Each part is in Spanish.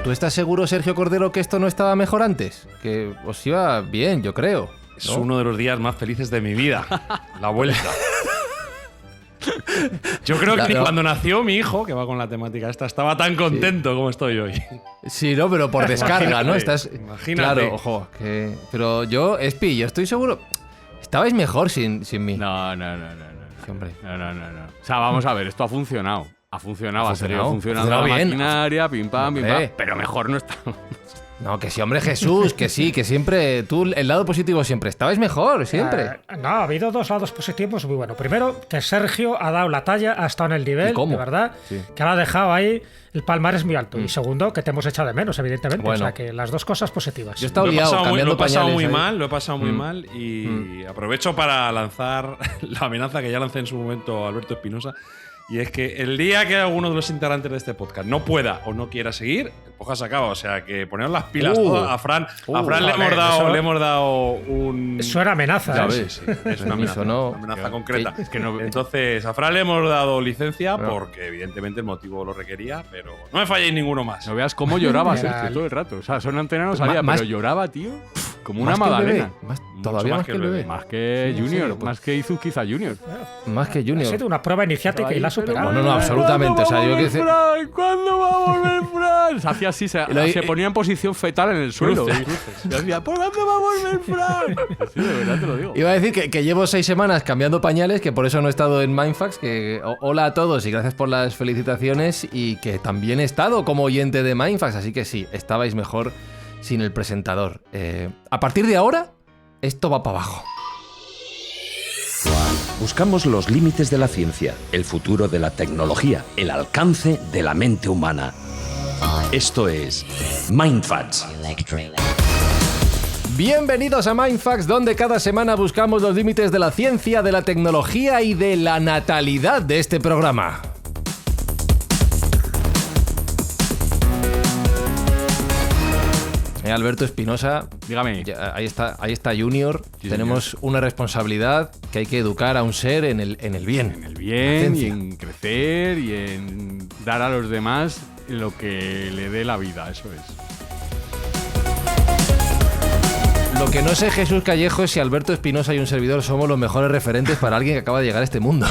¿Tú estás seguro, Sergio Cordero, que esto no estaba mejor antes? Que os iba bien, yo creo, ¿no? Es uno de los días más felices de mi vida. La vuelta. Yo creo que cuando nació mi hijo, que va con la temática esta, estaba tan contento como estoy hoy. Sí, no, pero por descarga, ¿no? Imagínate. Claro, ojo. Pero yo, Espi, yo estoy seguro. Estabais mejor sin mí. No. Sí, hombre. No. O sea, vamos a ver, esto ha funcionado. Ha funcionado. Ha Ha funcionado funcionado la bien. maquinaria, pim pam, Hombre. pero mejor no está. No, que sí, hombre, Jesús, que sí, que siempre. Tú, el lado positivo siempre. Estabais mejor, siempre. No, ha habido dos lados positivos muy buenos. Primero, que Sergio ha dado la talla, ha estado en el nivel, ¿Y cómo? de verdad, Sí. que lo ha dejado ahí, el palmarés muy alto. Y segundo, que te hemos echado de menos, evidentemente. Bueno. O sea, que las dos cosas positivas. Yo he estado liado cambiando lo he pasado pañales muy ahí. mal, lo he pasado muy mal y aprovecho para lanzar la amenaza que ya lancé en su momento a Alberto Espinosa. Y es que el día que alguno de los integrantes de este podcast no pueda o no quiera seguir, el podcast se acaba. O sea, que poneros las pilas todas. A Fran le hemos dado un… Eso era amenaza, Ya ¿eh? ves. Sí, es una amenaza, no. una amenaza concreta. Es que no- Entonces, a Fran le hemos dado licencia No. porque evidentemente el motivo lo requería, pero no me falléis ninguno más. No veas cómo lloraba Mira, Sergio todo el rato. O sea, son antena no salía, Más- pero lloraba, tío. Como una Más que el bebé. magdalena. Todavía más que el bebé. Más que Junior, sí, pues. más que Izukiza Junior. Más que Ha Junior. sido una prueba iniciática y la ha superado. No, absolutamente. O sea, yo que sé. ¿Cuándo va a volver Fran? Se hacía así, Lo- se ponía en posición fetal en el suelo. Cruces. Y decía, ¿por cuándo va a volver Fran? Sí, de verdad te lo digo. Iba a decir que llevo 6 semanas cambiando pañales, que por eso no he estado en Mindfax. Hola a todos y gracias por las felicitaciones. Y que también he estado como oyente de Mindfax. Así que sí, estabais mejor sin el presentador. A partir de ahora, esto va para abajo. Buscamos los límites de la ciencia, el futuro de la tecnología, el alcance de la mente humana. Esto es Mindfacts. Bienvenidos a Mindfax, donde cada semana buscamos los límites de la ciencia, de la tecnología y de la natalidad de este programa. Alberto Espinosa, Dígame. ahí está Junior. Sí, Tenemos una responsabilidad que hay que educar a un ser en el bien. En el La bien, y ciencia. en crecer, y en dar a los demás lo que le dé la vida, eso es. Lo que no sé, Jesús Callejo, es si Alberto Espinosa y un servidor somos los mejores referentes para alguien que acaba de llegar a este mundo.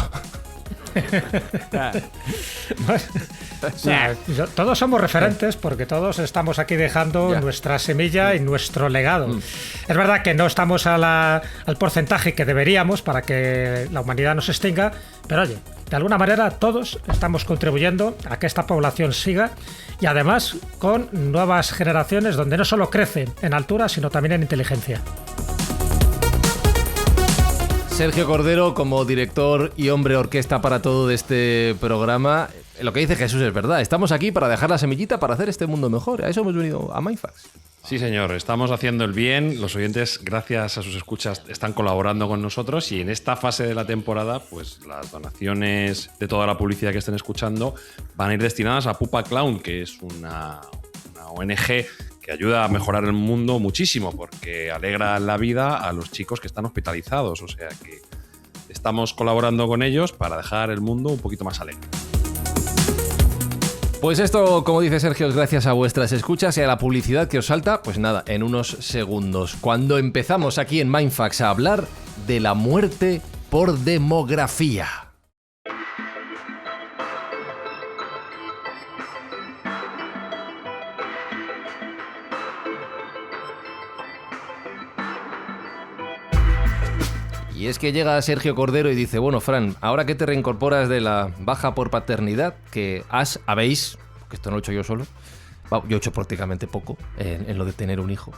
Todos somos referentes porque todos estamos aquí dejando Ya. nuestra semilla y nuestro legado. Es verdad que no estamos al porcentaje que deberíamos para que la humanidad no se extinga, pero oye, de alguna manera todos estamos contribuyendo a que esta población siga y además con nuevas generaciones donde no solo crecen en altura, sino también en inteligencia. Sergio Cordero, como director y hombre orquesta para todo de este programa, lo que dice Jesús es verdad. Estamos aquí para dejar la semillita para hacer este mundo mejor. A eso hemos venido a Mindfax. Sí, señor, estamos haciendo el bien. Los oyentes, gracias a sus escuchas, están colaborando con nosotros y en esta fase de la temporada, pues las donaciones de toda la publicidad que estén escuchando van a ir destinadas a Pupa Clown, que es una ONG que ayuda a mejorar el mundo muchísimo porque alegra la vida a los chicos que están hospitalizados. O sea que estamos colaborando con ellos para dejar el mundo un poquito más alegre. Pues esto, como dice Sergio, es gracias a vuestras escuchas y a la publicidad que os salta, pues nada, en unos segundos. Cuando empezamos aquí en Mindfax a hablar de la muerte por demografía. Y es que llega Sergio Cordero y dice, bueno, Fran, ahora que te reincorporas de la baja por paternidad, que habéis, que esto no lo he hecho yo solo, yo he hecho prácticamente poco en lo de tener un hijo.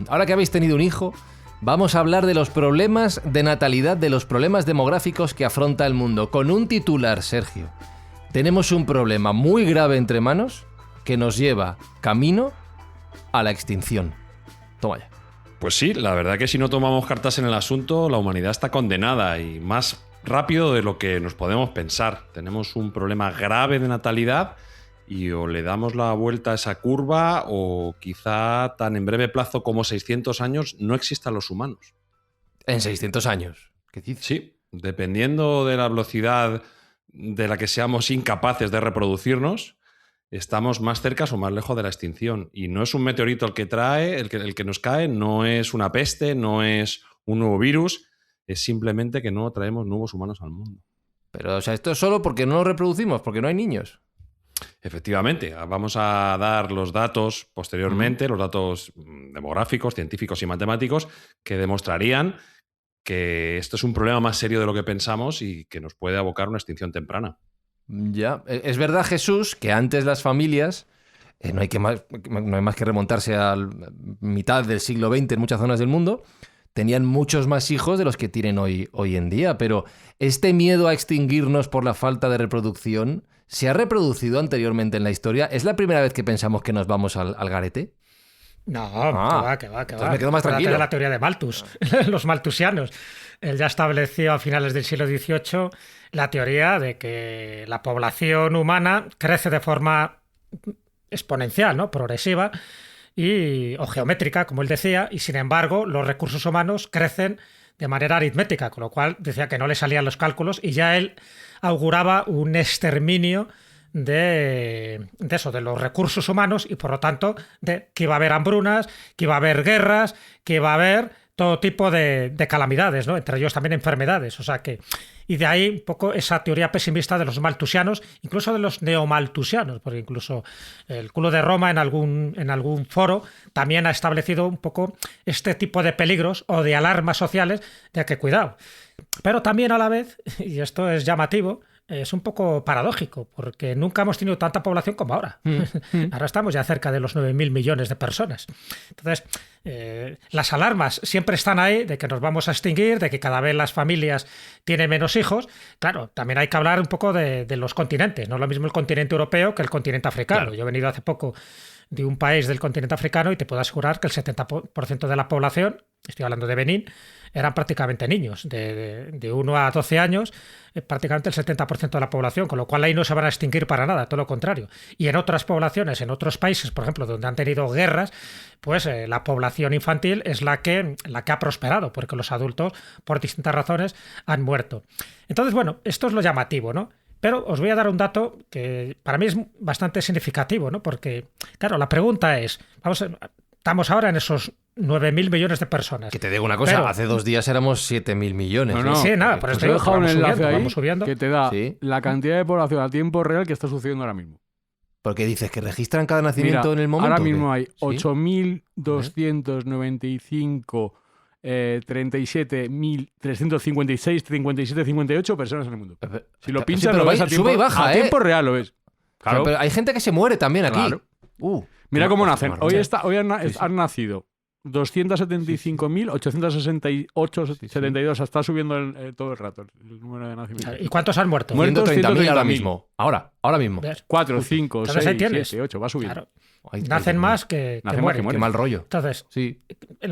Ahora que habéis tenido un hijo, vamos a hablar de los problemas de natalidad, de los problemas demográficos que afronta el mundo. Con un titular, Sergio, tenemos un problema muy grave entre manos que nos lleva camino a la extinción. Toma ya. Pues sí, la verdad que si no tomamos cartas en el asunto, la humanidad está condenada y más rápido de lo que nos podemos pensar. Tenemos un problema grave de natalidad y o le damos la vuelta a esa curva o quizá tan en breve plazo como 600 años no existan los humanos. En 600 años. ¿Qué dices? Sí, dependiendo de la velocidad de la que seamos incapaces de reproducirnos, estamos más cerca o más lejos de la extinción. Y no es un meteorito el que trae, el que nos cae, no es una peste, no es un nuevo virus, es simplemente que no traemos nuevos humanos al mundo. Pero, o sea, esto es solo porque no nos reproducimos, porque no hay niños. Efectivamente, vamos a dar los datos posteriormente, los datos demográficos, científicos y matemáticos, que demostrarían que esto es un problema más serio de lo que pensamos y que nos puede abocar a una extinción temprana. Ya, es verdad, Jesús, que antes las familias, no hay más que remontarse a mitad del siglo XX en muchas zonas del mundo, tenían muchos más hijos de los que tienen hoy en día, pero este miedo a extinguirnos por la falta de reproducción se ha reproducido anteriormente en la historia. ¿Es la primera vez que pensamos que nos vamos al garete? No, que va. Entonces me quedo más tranquilo. De la teoría de Malthus, los malthusianos. Él ya estableció a finales del siglo XVIII la teoría de que la población humana crece de forma exponencial, ¿no? Progresiva o geométrica, como él decía, y sin embargo los recursos humanos crecen de manera aritmética, con lo cual decía que no le salían los cálculos y ya él auguraba un exterminio de los recursos humanos y por lo tanto que iba a haber hambrunas, que iba a haber guerras, que iba a haber todo tipo de calamidades, ¿no? Entre ellos también enfermedades. O sea que, y de ahí un poco esa teoría pesimista de los malthusianos, incluso de los neomalthusianos, porque incluso el culo de Roma en algún foro también ha establecido un poco este tipo de peligros o de alarmas sociales de que cuidado. Pero también a la vez, y esto es llamativo, es un poco paradójico, porque nunca hemos tenido tanta población como ahora. Ahora estamos ya cerca de los 9.000 millones de personas. Entonces, las alarmas siempre están ahí de que nos vamos a extinguir, de que cada vez las familias tienen menos hijos. Claro, también hay que hablar un poco de los continentes. No es lo mismo el continente europeo que el continente africano. Claro. Yo he venido hace poco de un país del continente africano y te puedo asegurar que el 70% de la población, estoy hablando de Benín, eran prácticamente niños, de 1 a 12 años, prácticamente el 70% de la población, con lo cual ahí no se van a extinguir para nada, todo lo contrario. Y en otras poblaciones, en otros países, por ejemplo, donde han tenido guerras, pues la población infantil es la que ha prosperado, porque los adultos, por distintas razones, han muerto. Entonces, bueno, esto es lo llamativo, ¿no? Pero os voy a dar un dato que para mí es bastante significativo, ¿no? Porque, claro, la pregunta es, estamos ahora en esos 9.000 millones de personas. Que te digo una cosa, hace 2 días éramos 7.000 millones. No, sí, nada, por eso he dejado un enlace ahí subiendo. que te da la cantidad de población a tiempo real que está sucediendo ahora mismo. Porque dices que registran cada nacimiento. Mira, en el momento. Ahora mismo hay 8.295 37.356, 57, 58 personas en el mundo. Si lo pinchas, lo ves a tiempo, sube y baja, a tiempo real, lo ves. Claro. Pero hay gente que se muere también aquí. Claro. Mira cómo nacen. Hoy han nacido 275.868,72. Está subiendo todo el rato el número de nacimientos. ¿Y cuántos han muerto? 130.000 ahora mismo. Ahora mismo. 4, 5, 6, 7, 8. Va subiendo. Claro. Nacen más que mueren. Qué mal rollo. Entonces, sí.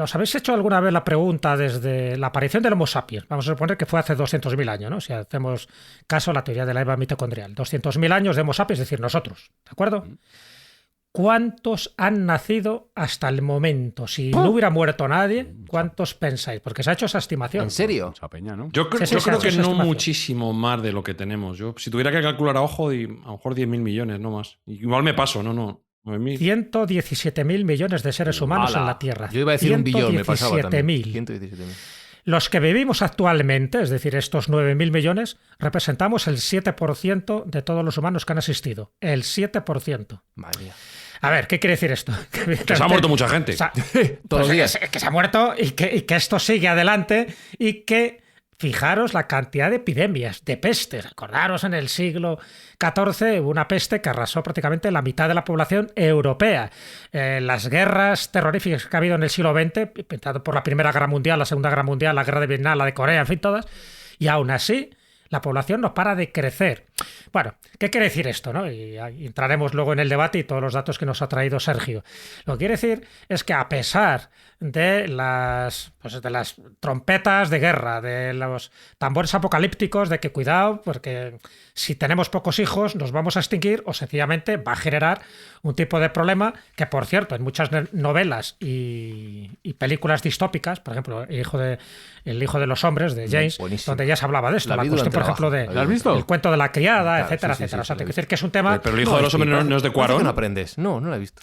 ¿os habéis hecho alguna vez la pregunta desde la aparición del Homo sapiens? Vamos a suponer que fue hace 200.000 años, ¿no? Si hacemos caso a la teoría de la Eva mitocondrial. 200.000 años de Homo sapiens, es decir, nosotros. ¿De acuerdo? ¿Cuántos han nacido hasta el momento? Si no hubiera muerto nadie, ¿cuántos pensáis? Porque se ha hecho esa estimación. ¿En serio? Peña, ¿no? Yo creo que no muchísimo más de lo que tenemos. Yo, si tuviera que calcular a ojo, a lo mejor 10.000 millones, no más. Igual me paso, no. 117.000 millones de seres humanos en la Tierra. Yo iba a decir 1 billón, me pasaba también. 117.000. Los que vivimos actualmente, es decir, estos 9.000 millones, representamos el 7% de todos los humanos que han existido. El 7%. Madre mía. A ver, ¿qué quiere decir esto? Que se ha muerto mucha gente. Todos los días. Que se ha muerto y que esto sigue adelante y que, fijaros la cantidad de epidemias, de pestes. Acordaros, en el siglo XIV hubo una peste que arrasó prácticamente la mitad de la población europea. Las guerras terroríficas que ha habido en el siglo XX, empezando por la Primera Guerra Mundial, la Segunda Guerra Mundial, la Guerra de Vietnam, la de Corea, en fin, todas. Y aún así, la población no para de crecer. Bueno, ¿qué quiere decir esto, no? Y entraremos luego en el debate y todos los datos que nos ha traído Sergio. Lo que quiere decir es que a pesar de las trompetas de guerra, de los tambores apocalípticos, de que cuidado, porque si tenemos pocos hijos nos vamos a extinguir, o sencillamente va a generar un tipo de problema que, por cierto, en muchas novelas y películas distópicas, por ejemplo, El hijo de los hombres, de James, donde ya se hablaba de esto. La cuestión, por ejemplo, ¿Lo has visto? El cuento de la criada. criada, Claro, etcétera, sí, etcétera. O sea, sí, te lo quiero he decir que es un tema... Pero el hijo de los hombres no es de Parece que Cuarón. no aprendes. No la he visto.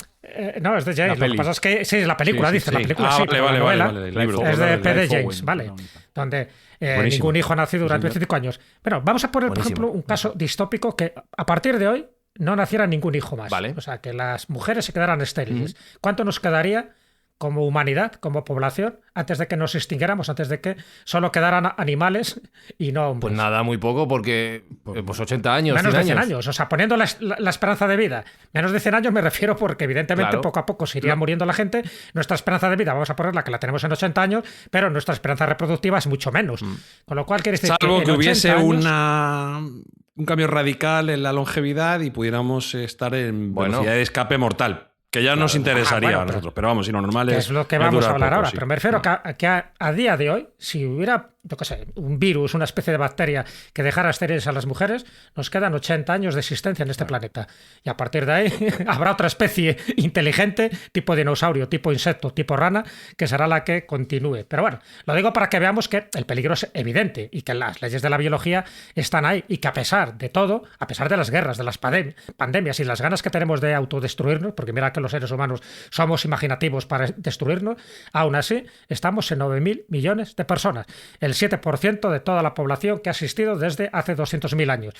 No, es de James. Lo que peli. pasa es que sí, la película, Sí, dice, la sí. película Ah, sí, vale, pero vale, la novela vale, el libro. es de P.D. Clive James, Owen, ¿vale? protagonista. Donde Buenísimo. ningún hijo ha nacido durante 25 años. Bueno, vamos a poner, por Buenísimo. ejemplo, un caso distópico que a partir de hoy no naciera ningún hijo más. Vale. O sea, que las mujeres se quedaran estériles. ¿Cuánto nos quedaría como humanidad, como población, antes de que nos extinguiéramos, antes de que solo quedaran animales y no hombres? Pues nada, muy poco, porque pues 80 años, Menos 100 de 100 años. O sea, poniendo la esperanza de vida. Menos de 100 años me refiero porque evidentemente Claro. poco a poco se iría muriendo la gente. Nuestra esperanza de vida, vamos a ponerla que la tenemos en 80 años, pero nuestra esperanza reproductiva es mucho menos. Con lo cual quiere decir Salvo en que 80 hubiese años- un cambio radical en la longevidad y pudiéramos estar en Bueno. velocidad de escape mortal. Que ya nos interesaría bueno, a nosotros. Pero vamos, si lo normal que es. es lo que es vamos a durar hablar poco, ahora. sí. Pero me refiero que a día de hoy, si hubiera, yo qué sé, un virus, una especie de bacteria que dejara estériles a las mujeres, nos quedan 80 años de existencia en este planeta. Y a partir de ahí habrá otra especie inteligente, tipo dinosaurio, tipo insecto, tipo rana, que será la que continúe. Pero bueno, lo digo para que veamos que el peligro es evidente y que las leyes de la biología están ahí y que a pesar de todo, a pesar de las guerras, de las pandemias y las ganas que tenemos de autodestruirnos, porque mira que los seres humanos somos imaginativos para destruirnos, aún así estamos en 9.000 millones de personas, el 7% de toda la población que ha existido desde hace 200.000 años.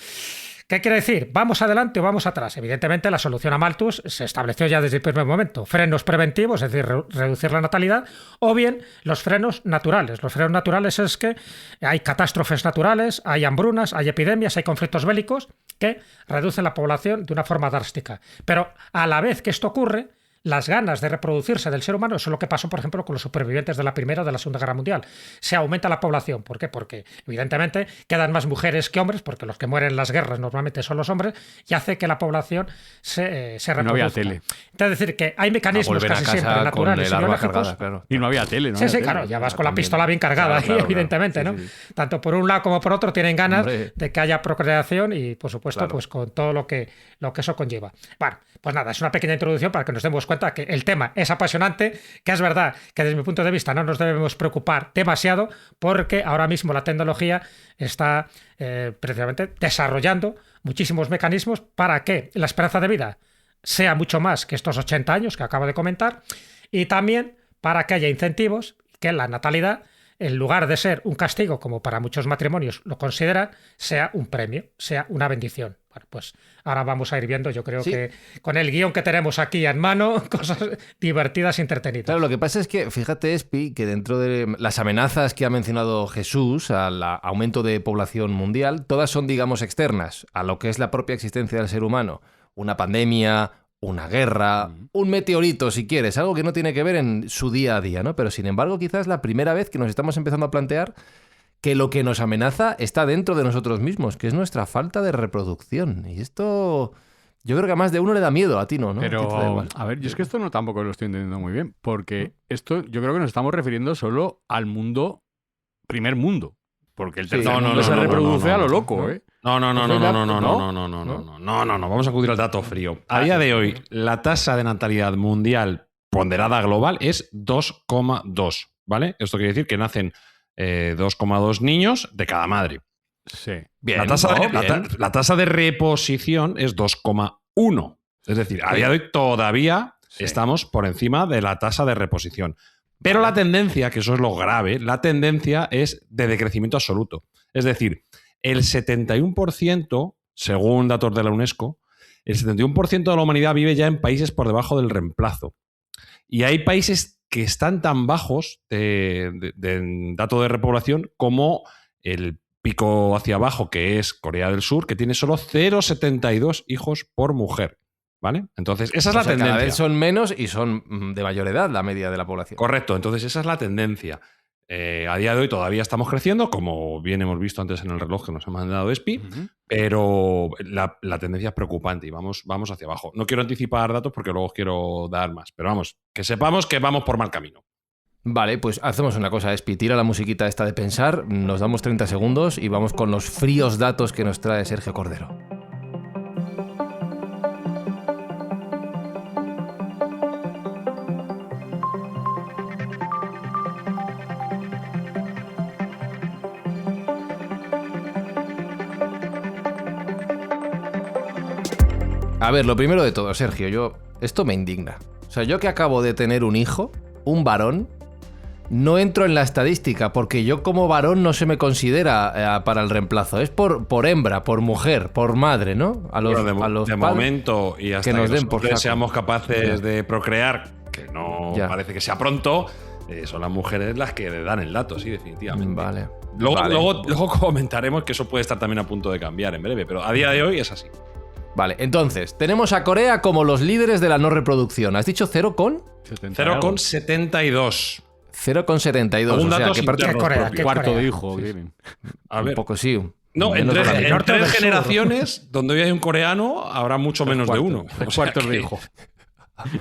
¿Qué quiere decir? ¿Vamos adelante o vamos atrás? Evidentemente, la solución a Malthus se estableció ya desde el primer momento. Frenos preventivos, es decir, reducir la natalidad, o bien los frenos naturales. Los frenos naturales es que hay catástrofes naturales, hay hambrunas, hay epidemias, hay conflictos bélicos que reducen la población de una forma drástica. Pero a la vez que esto ocurre, las ganas de reproducirse del ser humano, eso es lo que pasó, por ejemplo, con los supervivientes de la Primera o de la Segunda Guerra Mundial. Se aumenta la población. ¿Por qué? Porque, evidentemente, quedan más mujeres que hombres, porque los que mueren en las guerras normalmente son los hombres, y hace que la población se reproduzca. No había tele. Es decir, que hay mecanismos volver a casi casa siempre con naturales el y arma biológicos. cargada, claro. Y no había tele, ¿no? Sí, había sí, tele. claro, ya vas con la también. pistola bien cargada, Claro, evidentemente, claro. ¿no? Sí, sí. Tanto por un lado como por otro tienen ganas Hombre. de que haya procreación y, por supuesto, Claro. pues con todo lo que eso conlleva. Bueno, pues nada, es una pequeña introducción para que nos demos cuenta que el tema es apasionante, que es verdad que desde mi punto de vista no nos debemos preocupar demasiado porque ahora mismo la tecnología está precisamente desarrollando muchísimos mecanismos para que la esperanza de vida sea mucho más que estos 80 años que acabo de comentar y también para que haya incentivos que la natalidad, en lugar de ser un castigo, como para muchos matrimonios lo consideran, sea un premio, sea una bendición. Bueno, pues ahora vamos a ir viendo, yo creo Sí. que con el guión que tenemos aquí en mano, cosas divertidas y entretenidas. Claro, lo que pasa es que, fíjate, Espi, que dentro de las amenazas que ha mencionado Jesús al aumento de población mundial, todas son, digamos, externas a lo que es la propia existencia del ser humano. Una pandemia, una guerra, un meteorito, si quieres, algo que no tiene que ver en su día a día, ¿no? Pero, sin embargo, quizás es la primera vez que nos estamos empezando a plantear que lo que nos amenaza está dentro de nosotros mismos, que es nuestra falta de reproducción. Y esto, yo creo que a más de uno le da miedo, a ti no, ¿no? A ti te da Pero, igual. a ver, yo es que esto no tampoco lo estoy entendiendo muy bien, porque esto yo creo que nos estamos refiriendo solo al mundo, primer mundo, porque el Sí. tercer No, no, mundo no, se no, reproduce no, a lo no, loco, no. ¿eh? No, no, no, ¿Es no, no, verdad? no, no, ¿No? no, no, no, no, no, no, no, vamos a acudir al dato frío. A día de hoy, la tasa de natalidad mundial ponderada global es 2,2, ¿vale? Esto quiere decir que nacen 2,2 niños de cada madre. Sí. Bien, La tasa, ¿no? de, Bien. la tasa de reposición es 2,1. Es decir, a día de hoy todavía Sí. estamos por encima de la tasa de reposición. Pero la tendencia, que eso es lo grave, la tendencia es de decrecimiento absoluto. Es decir, el 71%, según datos de la UNESCO, el 71% de la humanidad vive ya en países por debajo del reemplazo. Y hay países que están tan bajos de dato de repoblación como el pico hacia abajo, que es Corea del Sur, que tiene solo 0,72 hijos por mujer. ¿Vale? Entonces, esa es O la sea, tendencia. cada vez son menos y son de mayor edad la media de la población. Correcto, entonces esa es la tendencia. A día de hoy todavía estamos creciendo, como bien hemos visto antes en el reloj que nos ha mandado Espi, pero la tendencia es preocupante y vamos hacia abajo. No quiero anticipar datos porque luego os quiero dar más, pero vamos, que sepamos que vamos por mal camino. Vale, pues hacemos una cosa, Espi, tira la musiquita esta de pensar, nos damos 30 segundos y vamos con los fríos datos que nos trae Sergio Cordero. A ver, lo primero de todo, Sergio, esto me indigna. O sea, yo que acabo de tener un hijo, un varón, no entro en la estadística, porque yo como varón no se me considera para el reemplazo. Es por hembra, por mujer, por madre, ¿no? A los de momento, y hasta que nos den nosotros por seamos capaces de procrear, que no Ya. parece que sea pronto, son las mujeres las que dan el dato, sí, definitivamente. Vale. Luego comentaremos que eso puede estar también a punto de cambiar en breve, pero a día de hoy es así. Vale, entonces, tenemos a Corea como los líderes de la no reproducción. ¿Has dicho 0,72. 0,72. Un O sea, dato que sin ¿Qué Corea? ¿Qué Cuarto Corea? de hijo tienen. A un ver. poco sí. No, en menos de la tres, mitad. en norte o tres del sur? generaciones donde hoy hay un coreano habrá mucho menos de uno. Tres O sea cuartos de que- hijo.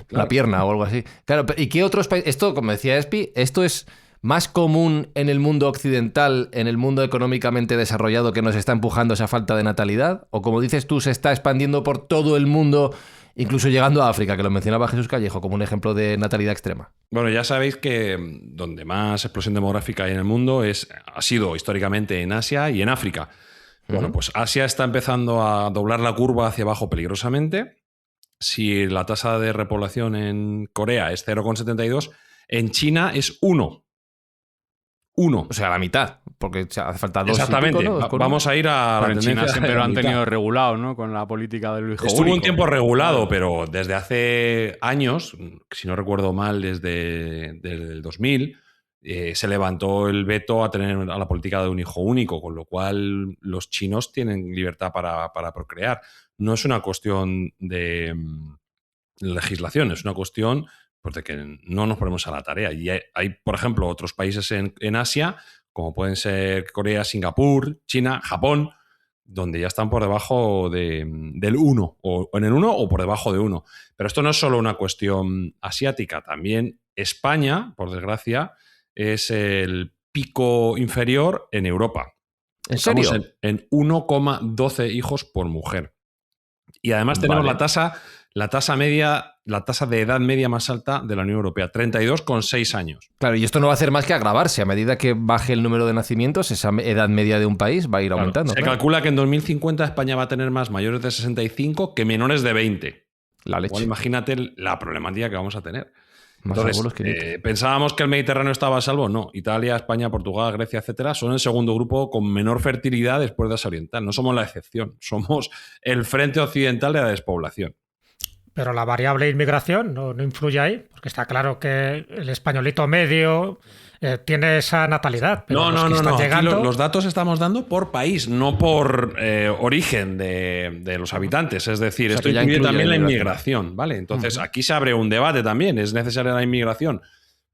La pierna o algo así. Claro, ¿y qué otros países? Esto, como decía Espi, esto es más común en el mundo occidental, en el mundo económicamente desarrollado que nos está empujando esa falta de natalidad, o como dices tú, se está expandiendo por todo el mundo, incluso llegando a África, que lo mencionaba Jesús Callejo como un ejemplo de natalidad extrema. Bueno, ya sabéis que donde más explosión demográfica hay en el mundo ha sido históricamente en Asia y en África. Bueno, pues Asia está empezando a doblar la curva hacia abajo peligrosamente. Si la tasa de repoblación en Corea es 0,72, en China es 1. 1. O sea, la mitad, porque hace falta 2. Exactamente. Vamos a ir a la Pero en China tendencia siempre de lo la han mitad. tenido regulado, ¿no? Con la política del hijo Estuvo único. un tiempo regulado, pero desde hace años, si no recuerdo mal, desde el 2000, se levantó el veto a tener a la política de un hijo único, con lo cual los chinos tienen libertad para procrear. No es una cuestión de legislación, es una cuestión pues, de que no nos ponemos a la tarea. Y hay, por ejemplo, otros países en Asia, como pueden ser Corea, Singapur, China, Japón, donde ya están por debajo del 1, o en el 1 o por debajo de 1. Pero esto no es solo una cuestión asiática, también España, por desgracia, es el pico inferior en Europa. ¿En serio? Estamos en 1,12 hijos por mujer. Y además tenemos Vale. la tasa de edad media más alta de la Unión Europea, 32,6 años. Claro, y esto no va a hacer más que agravarse. A medida que baje el número de nacimientos, esa edad media de un país va a ir Claro, aumentando. se claro. calcula que en 2050 España va a tener más mayores de 65 que menores de 20. La leche. Igual imagínate la problemática que vamos a tener. Más Entonces, abuelos que nietos. pensábamos que el Mediterráneo estaba a salvo. No, Italia, España, Portugal, Grecia, etcétera, son el segundo grupo con menor fertilidad después de Asia Oriental. No somos la excepción, somos el frente occidental de la despoblación. Pero la variable inmigración no influye ahí, porque está claro que el españolito medio tiene esa natalidad. Pero los que están Aquí llegando, los datos estamos dando por país, no por origen de los habitantes. Es decir, O sea, esto que ya incluye incluye también la inmigración. inmigración, ¿vale? Entonces, aquí se abre un debate también. ¿Es necesaria la inmigración?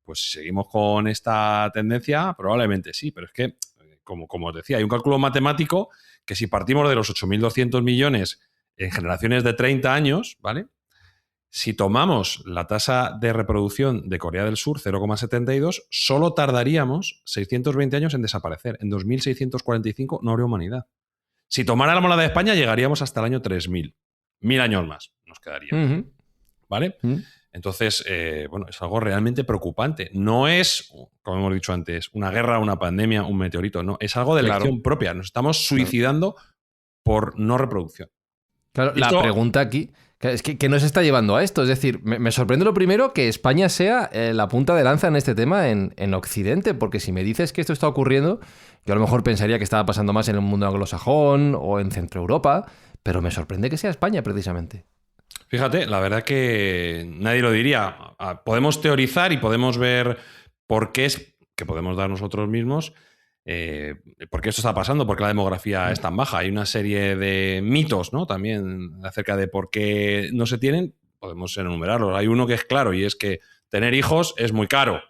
Pues si seguimos con esta tendencia, probablemente sí, pero es que, como os decía, hay un cálculo matemático que si partimos de los 8.200 millones en generaciones de 30 años, ¿vale? Si tomamos la tasa de reproducción de Corea del Sur, 0,72, solo tardaríamos 620 años en desaparecer. En 2645 no habría humanidad. Si tomáramos la de España, llegaríamos hasta el año 3000. 1000 años más nos quedarían. Ujú. ¿Vale? Entonces, bueno, es algo realmente preocupante. No es, como hemos dicho antes, una guerra, una pandemia, un meteorito. No, es algo de Claro. elección propia. Nos estamos suicidando por no reproducción. Claro, la Esto- pregunta aquí es que nos está llevando a esto. Es decir, me sorprende lo primero que España sea la punta de lanza en este tema en Occidente, porque si me dices que esto está ocurriendo, yo a lo mejor pensaría que estaba pasando más en el mundo anglosajón o en Centro Europa, pero me sorprende que sea España precisamente. Fíjate, la verdad que nadie lo diría. Podemos teorizar y podemos ver por qué es que podemos dar nosotros mismos por qué esto está pasando, por qué la demografía es tan baja. Hay una serie de mitos, ¿no? También acerca de por qué no se tienen. Podemos enumerarlos. Hay uno que es claro y es que tener hijos es muy caro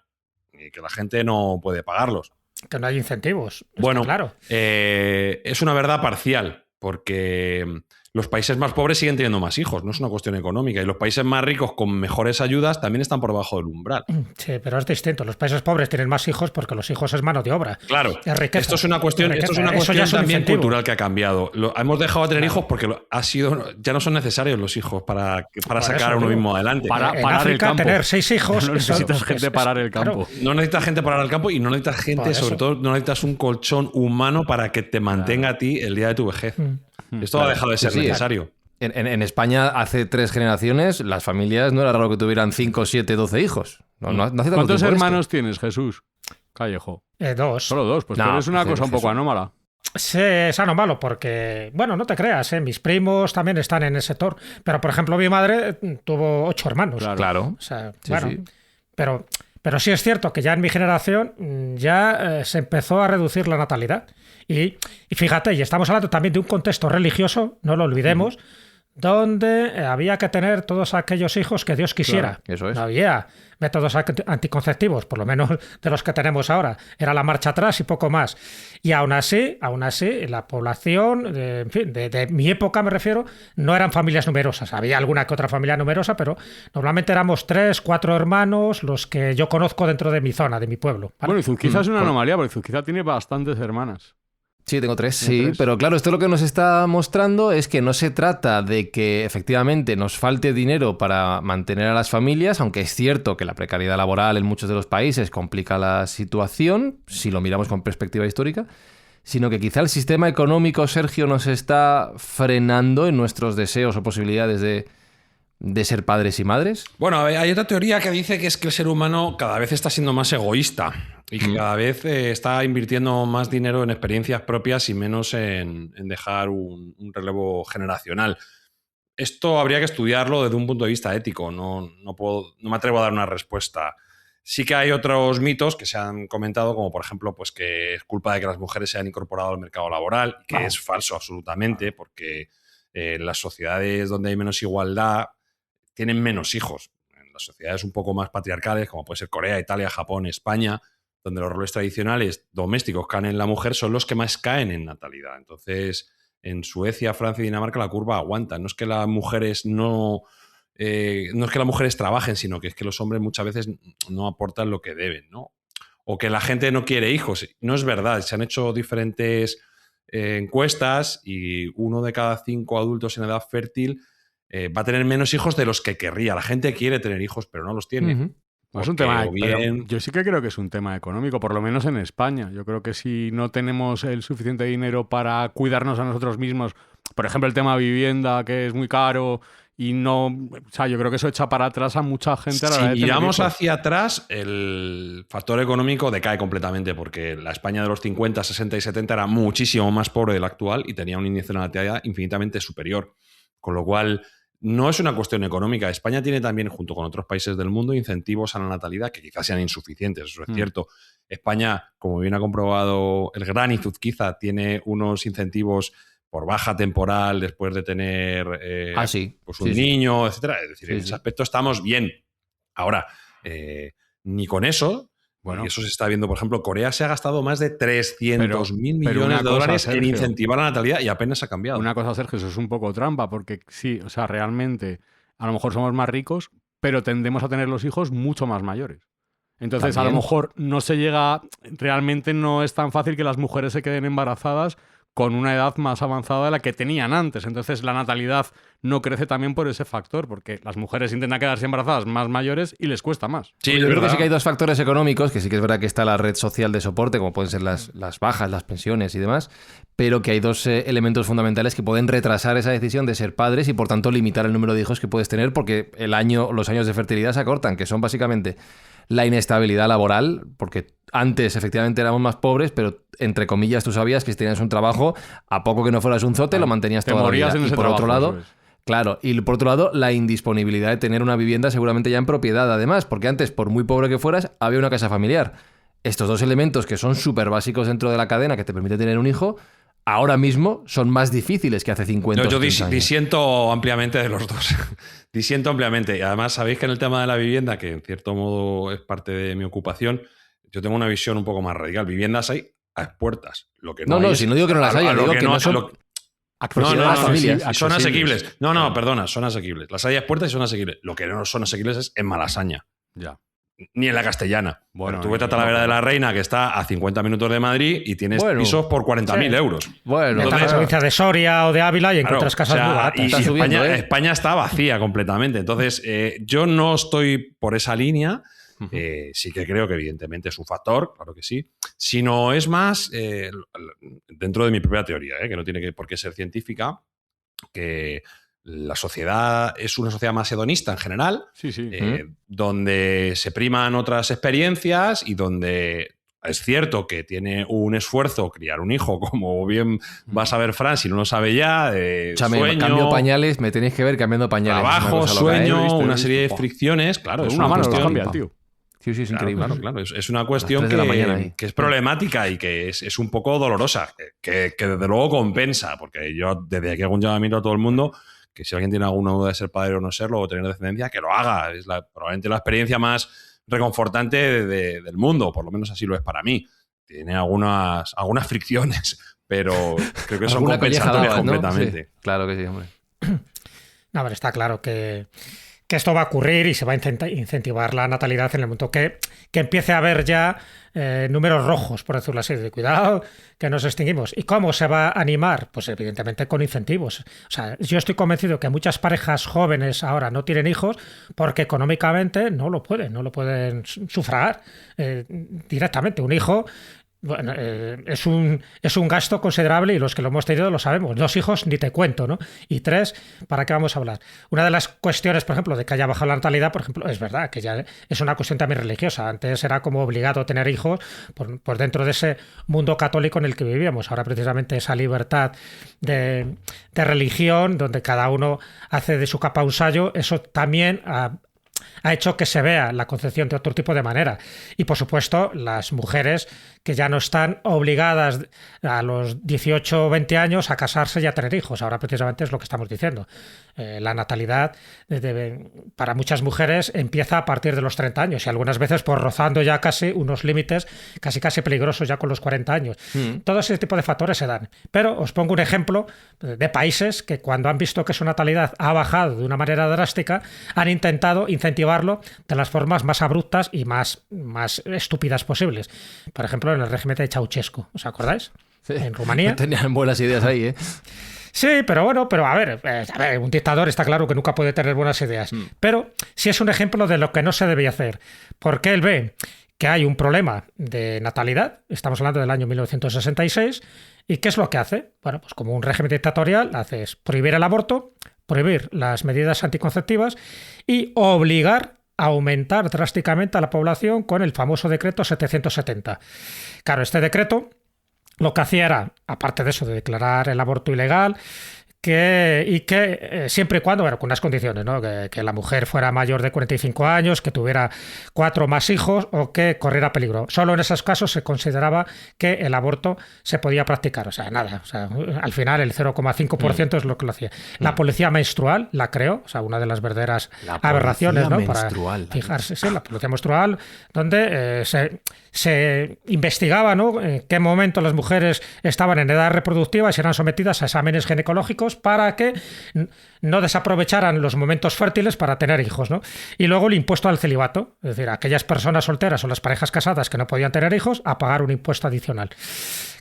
y que la gente no puede pagarlos. que no hay incentivos. Está Bueno, claro. es una verdad parcial, porque los países más pobres siguen teniendo más hijos, no es una cuestión económica. Y los países más ricos con mejores ayudas también están por debajo del umbral. Sí, pero es distinto. Los países pobres tienen más hijos porque los hijos es mano de obra. Claro, Es riqueza. esto es una cuestión, Es esto es riqueza. una Eso ya cuestión es un también incentivo. cultural que ha cambiado. Hemos dejado de tener hijos porque ya no son necesarios los hijos para sacar eso a uno digo. mismo adelante. Para- En parar el África, campo. tener 6 hijos. No necesitas eso- gente es- parar el claro. campo. No necesitas gente para el campo y no necesitas gente, Por eso. sobre todo no necesitas un colchón humano para que te mantenga a ti el día de tu vejez. Esto ha dejado de ser Sí, sí. necesario. En España, hace 3 generaciones, las familias no era raro que tuvieran 5, 7, 12 hijos. No hace tanto ¿Cuántos tiempo hermanos tienes, Jesús Callejo? 2. Solo 2. Pues tú No, eres una pues cosa un poco Jesús. anómala. Sí, es anómalo porque, bueno, no te creas, mis primos también están en el sector. Pero, por ejemplo, mi madre tuvo 8 hermanos. Claro. O sea, Sí, bueno, sí. Pero sí es cierto que ya en mi generación ya se empezó a reducir la natalidad. Y fíjate, y estamos hablando también de un contexto religioso, no lo olvidemos, donde había que tener todos aquellos hijos que Dios quisiera. Claro, eso es. No había métodos anticonceptivos, por lo menos de los que tenemos ahora. Era la marcha atrás y poco más. Y aún así, la población, en fin, de mi época me refiero, no eran familias numerosas. Había alguna que otra familia numerosa, pero normalmente éramos 3, 4 hermanos los que yo conozco dentro de mi zona, de mi pueblo. ¿Vale? Bueno, y Zuzquiza es una anomalía, porque Zuzquiza tiene bastantes hermanas. Sí, tengo 3, ¿Tiene sí. 3? Pero claro, esto lo que nos está mostrando es que no se trata de que efectivamente nos falte dinero para mantener a las familias, aunque es cierto que la precariedad laboral en muchos de los países complica la situación, si lo miramos con perspectiva histórica, sino que quizá el sistema económico, Sergio, nos está frenando en nuestros deseos o posibilidades de ser padres y madres. Bueno, hay otra teoría que dice que es que el ser humano cada vez está siendo más egoísta y que cada vez está invirtiendo más dinero en experiencias propias y menos en dejar un relevo generacional. Esto habría que estudiarlo desde un punto de vista ético. No me atrevo a dar una respuesta. Sí que hay otros mitos que se han comentado, como por ejemplo, pues que es culpa de que las mujeres se han incorporado al mercado laboral, que es falso absolutamente, porque las sociedades donde hay menos igualdad tienen menos hijos. En las sociedades un poco más patriarcales, como puede ser Corea, Italia, Japón, España, donde los roles tradicionales domésticos caen en la mujer, son los que más caen en natalidad. Entonces, en Suecia, Francia y Dinamarca la curva aguanta. No es que las mujeres no es que las mujeres trabajen, sino que es que los hombres muchas veces no aportan lo que deben, ¿no? O que la gente no quiere hijos. No es verdad. Se han hecho diferentes encuestas y 1 de cada 5 adultos en edad fértil va a tener menos hijos de los que querría. La gente quiere tener hijos, pero no los tiene. Ujú. Es un Porque tema, o bien- pero yo sí que creo que es un tema económico, por lo menos en España. Yo creo que si no tenemos el suficiente dinero para cuidarnos a nosotros mismos, por ejemplo, el tema vivienda, que es muy caro y no... O sea, yo creo que eso echa para atrás a mucha gente a la hora de Si tener miramos hijos. hacia atrás, el factor económico decae completamente porque la España de los 50, 60 y 70 era muchísimo más pobre de la actual y tenía un índice de natalidad infinitamente superior. Con lo cual, no es una cuestión económica. España tiene también, junto con otros países del mundo, incentivos a la natalidad que quizás sean insuficientes, eso es cierto. España, como bien ha comprobado el gran Izuzquiza, tiene unos incentivos por baja temporal después de tener Sí. pues un Sí, sí. niño, etcétera. Es decir, Sí, en sí. ese aspecto estamos bien. Ahora, ni con eso, Bueno. y eso se está viendo, por ejemplo, Corea se ha gastado más de 300.000 pero millones una de cosa, dólares en Sergio. incentivar la natalidad y apenas ha cambiado. Una cosa, Sergio, eso es un poco trampa, porque sí, o sea, realmente a lo mejor somos más ricos, pero tendemos a tener los hijos mucho más mayores. Entonces, a También. lo mejor no se llega, realmente no es tan fácil que las mujeres se queden embarazadas con una edad más avanzada de la que tenían antes. Entonces, la natalidad no crece también por ese factor, porque las mujeres intentan quedarse embarazadas más mayores y les cuesta más. Sí, Yo es creo que verdad. sí que hay 2 factores económicos, que sí que es verdad que está la red social de soporte, como pueden ser las bajas, las pensiones y demás, pero que hay 2 elementos fundamentales que pueden retrasar esa decisión de ser padres y por tanto limitar el número de hijos que puedes tener porque los años de fertilidad se acortan, que son básicamente la inestabilidad laboral, porque antes efectivamente éramos más pobres, pero entre comillas tú sabías que si tenías un trabajo, a poco que no fueras un zote, lo mantenías Te toda la morías vida. en Y ese por otro trabajo, lado, eso es. claro, y por otro lado, la indisponibilidad de tener una vivienda seguramente ya en propiedad, además, porque antes, por muy pobre que fueras, había una casa familiar. Estos 2 elementos que son súper básicos dentro de la cadena que te permite tener un hijo, ahora mismo son más difíciles que hace 50 No, o yo 30 años. disiento ampliamente de los dos. Disiento ampliamente. Y además, sabéis que en el tema de la vivienda, que en cierto modo es parte de mi ocupación, yo tengo una visión un poco más radical. Viviendas hay a puertas. Lo que no, No, hay es- si no digo que no las a- haya, a lo digo que no son lo- Accesibles no, a las no, familias. sí, son asequibles. No, perdona, son asequibles. Las hay a puertas y son asequibles. Lo que no son asequibles es en Malasaña. Ya. Ni en la Castellana. Bueno, Pero tú vete a Talavera de la Reina, que está a 50 minutos de Madrid, y tienes Bueno. pisos por 40.000 Sí. euros. Bueno, Vete a la Entonces- provincia de Soria o de Ávila y Claro, encuentras casas o sea, muy baratas. y Está subiendo, España, ¿eh? España está vacía completamente. Entonces, yo no estoy por esa línea. Sí que creo que evidentemente es un factor, claro que sí. Sino es más, dentro de mi propia teoría, que no tiene por qué ser científica, que la sociedad es una sociedad más hedonista en general, Sí, sí. donde se priman otras experiencias y donde es cierto que tiene un esfuerzo criar un hijo, como bien vas a ver, Fran, si no lo sabe ya, sueño, cambio pañales, me tenéis que ver cambiando pañales. trabajo, sueño, una serie de fricciones, claro. Con Es una mano lo cuestión- cambia el tío. Sí, sí, es increíble. Claro. Es una cuestión 3 de la mañana ahí. que es problemática y que es un poco dolorosa, que desde luego compensa, porque yo desde aquí hago un llamamiento a todo el mundo que si alguien tiene alguna duda de ser padre o no serlo o tener descendencia, que lo haga. Es probablemente la experiencia más reconfortante del mundo, por lo menos así lo es para mí. Tiene algunas fricciones, pero creo que son Alguna colleja compensatorias dabas, ¿no? completamente. Sí, claro que sí, hombre. No, a ver, está claro que esto va a ocurrir y se va a incentivar la natalidad en el momento que empiece a haber ya números rojos, por decirlo así, de cuidado, que nos extinguimos. ¿Y cómo se va a animar? Pues evidentemente con incentivos. O sea, yo estoy convencido que muchas parejas jóvenes ahora no tienen hijos porque económicamente no lo pueden sufragar directamente. Un hijo... Bueno, es un gasto considerable y los que lo hemos tenido lo sabemos. 2 hijos ni te cuento, ¿no? Y 3, ¿para qué vamos a hablar? Una de las cuestiones, por ejemplo, de que haya bajado la natalidad, por ejemplo, es verdad que ya es una cuestión también religiosa. Antes era como obligado tener hijos por dentro de ese mundo católico en el que vivíamos. Ahora precisamente esa libertad de religión, donde cada uno hace de su capa un sayo, eso también ha hecho que se vea la concepción de otro tipo de manera. Y, por supuesto, las mujeres que ya no están obligadas a los 18 o 20 años a casarse y a tener hijos. Ahora, precisamente, es lo que estamos diciendo. La natalidad para muchas mujeres empieza a partir de los 30 años y algunas veces por rozando ya casi unos límites casi peligrosos ya con los 40 años. Todo ese tipo de factores se dan. Pero os pongo un ejemplo de países que cuando han visto que su natalidad ha bajado de una manera drástica, han intentado incentivarlo de las formas más abruptas y más estúpidas posibles. Por ejemplo, en el régimen de Ceausescu, ¿os acordáis? Sí. En Rumanía. Tenían buenas ideas ahí, ¿eh? Sí, pero bueno, a ver, un dictador está claro que nunca puede tener buenas ideas. Pero sí es un ejemplo de lo que no se debía hacer. Porque él ve que hay un problema de natalidad, estamos hablando del año 1966, ¿y qué es lo que hace? Bueno, pues como un régimen dictatorial, hace es prohibir el aborto, prohibir las medidas anticonceptivas y obligar a aumentar drásticamente a la población con el famoso decreto 770. Claro, este decreto lo que hacía era, aparte de eso, de declarar el aborto ilegal, que siempre y cuando, bueno, con unas condiciones, ¿no? Que la mujer fuera mayor de 45 años, que tuviera 4 o más hijos o que corriera peligro. Solo en esos casos se consideraba que el aborto se podía practicar. O sea, nada. O sea, al final el 0,5% es lo que lo hacía. La policía menstrual la creó, o sea, una de las verdaderas aberraciones, ¿no? Menstrual. Para fijarse, sí, la policía menstrual, donde se investigaba, ¿no? En qué momento las mujeres estaban en edad reproductiva y serán sometidas a exámenes ginecológicos para que no desaprovecharan los momentos fértiles para tener hijos, ¿no? Y luego el impuesto al celibato, es decir, aquellas personas solteras o las parejas casadas que no podían tener hijos, a pagar un impuesto adicional.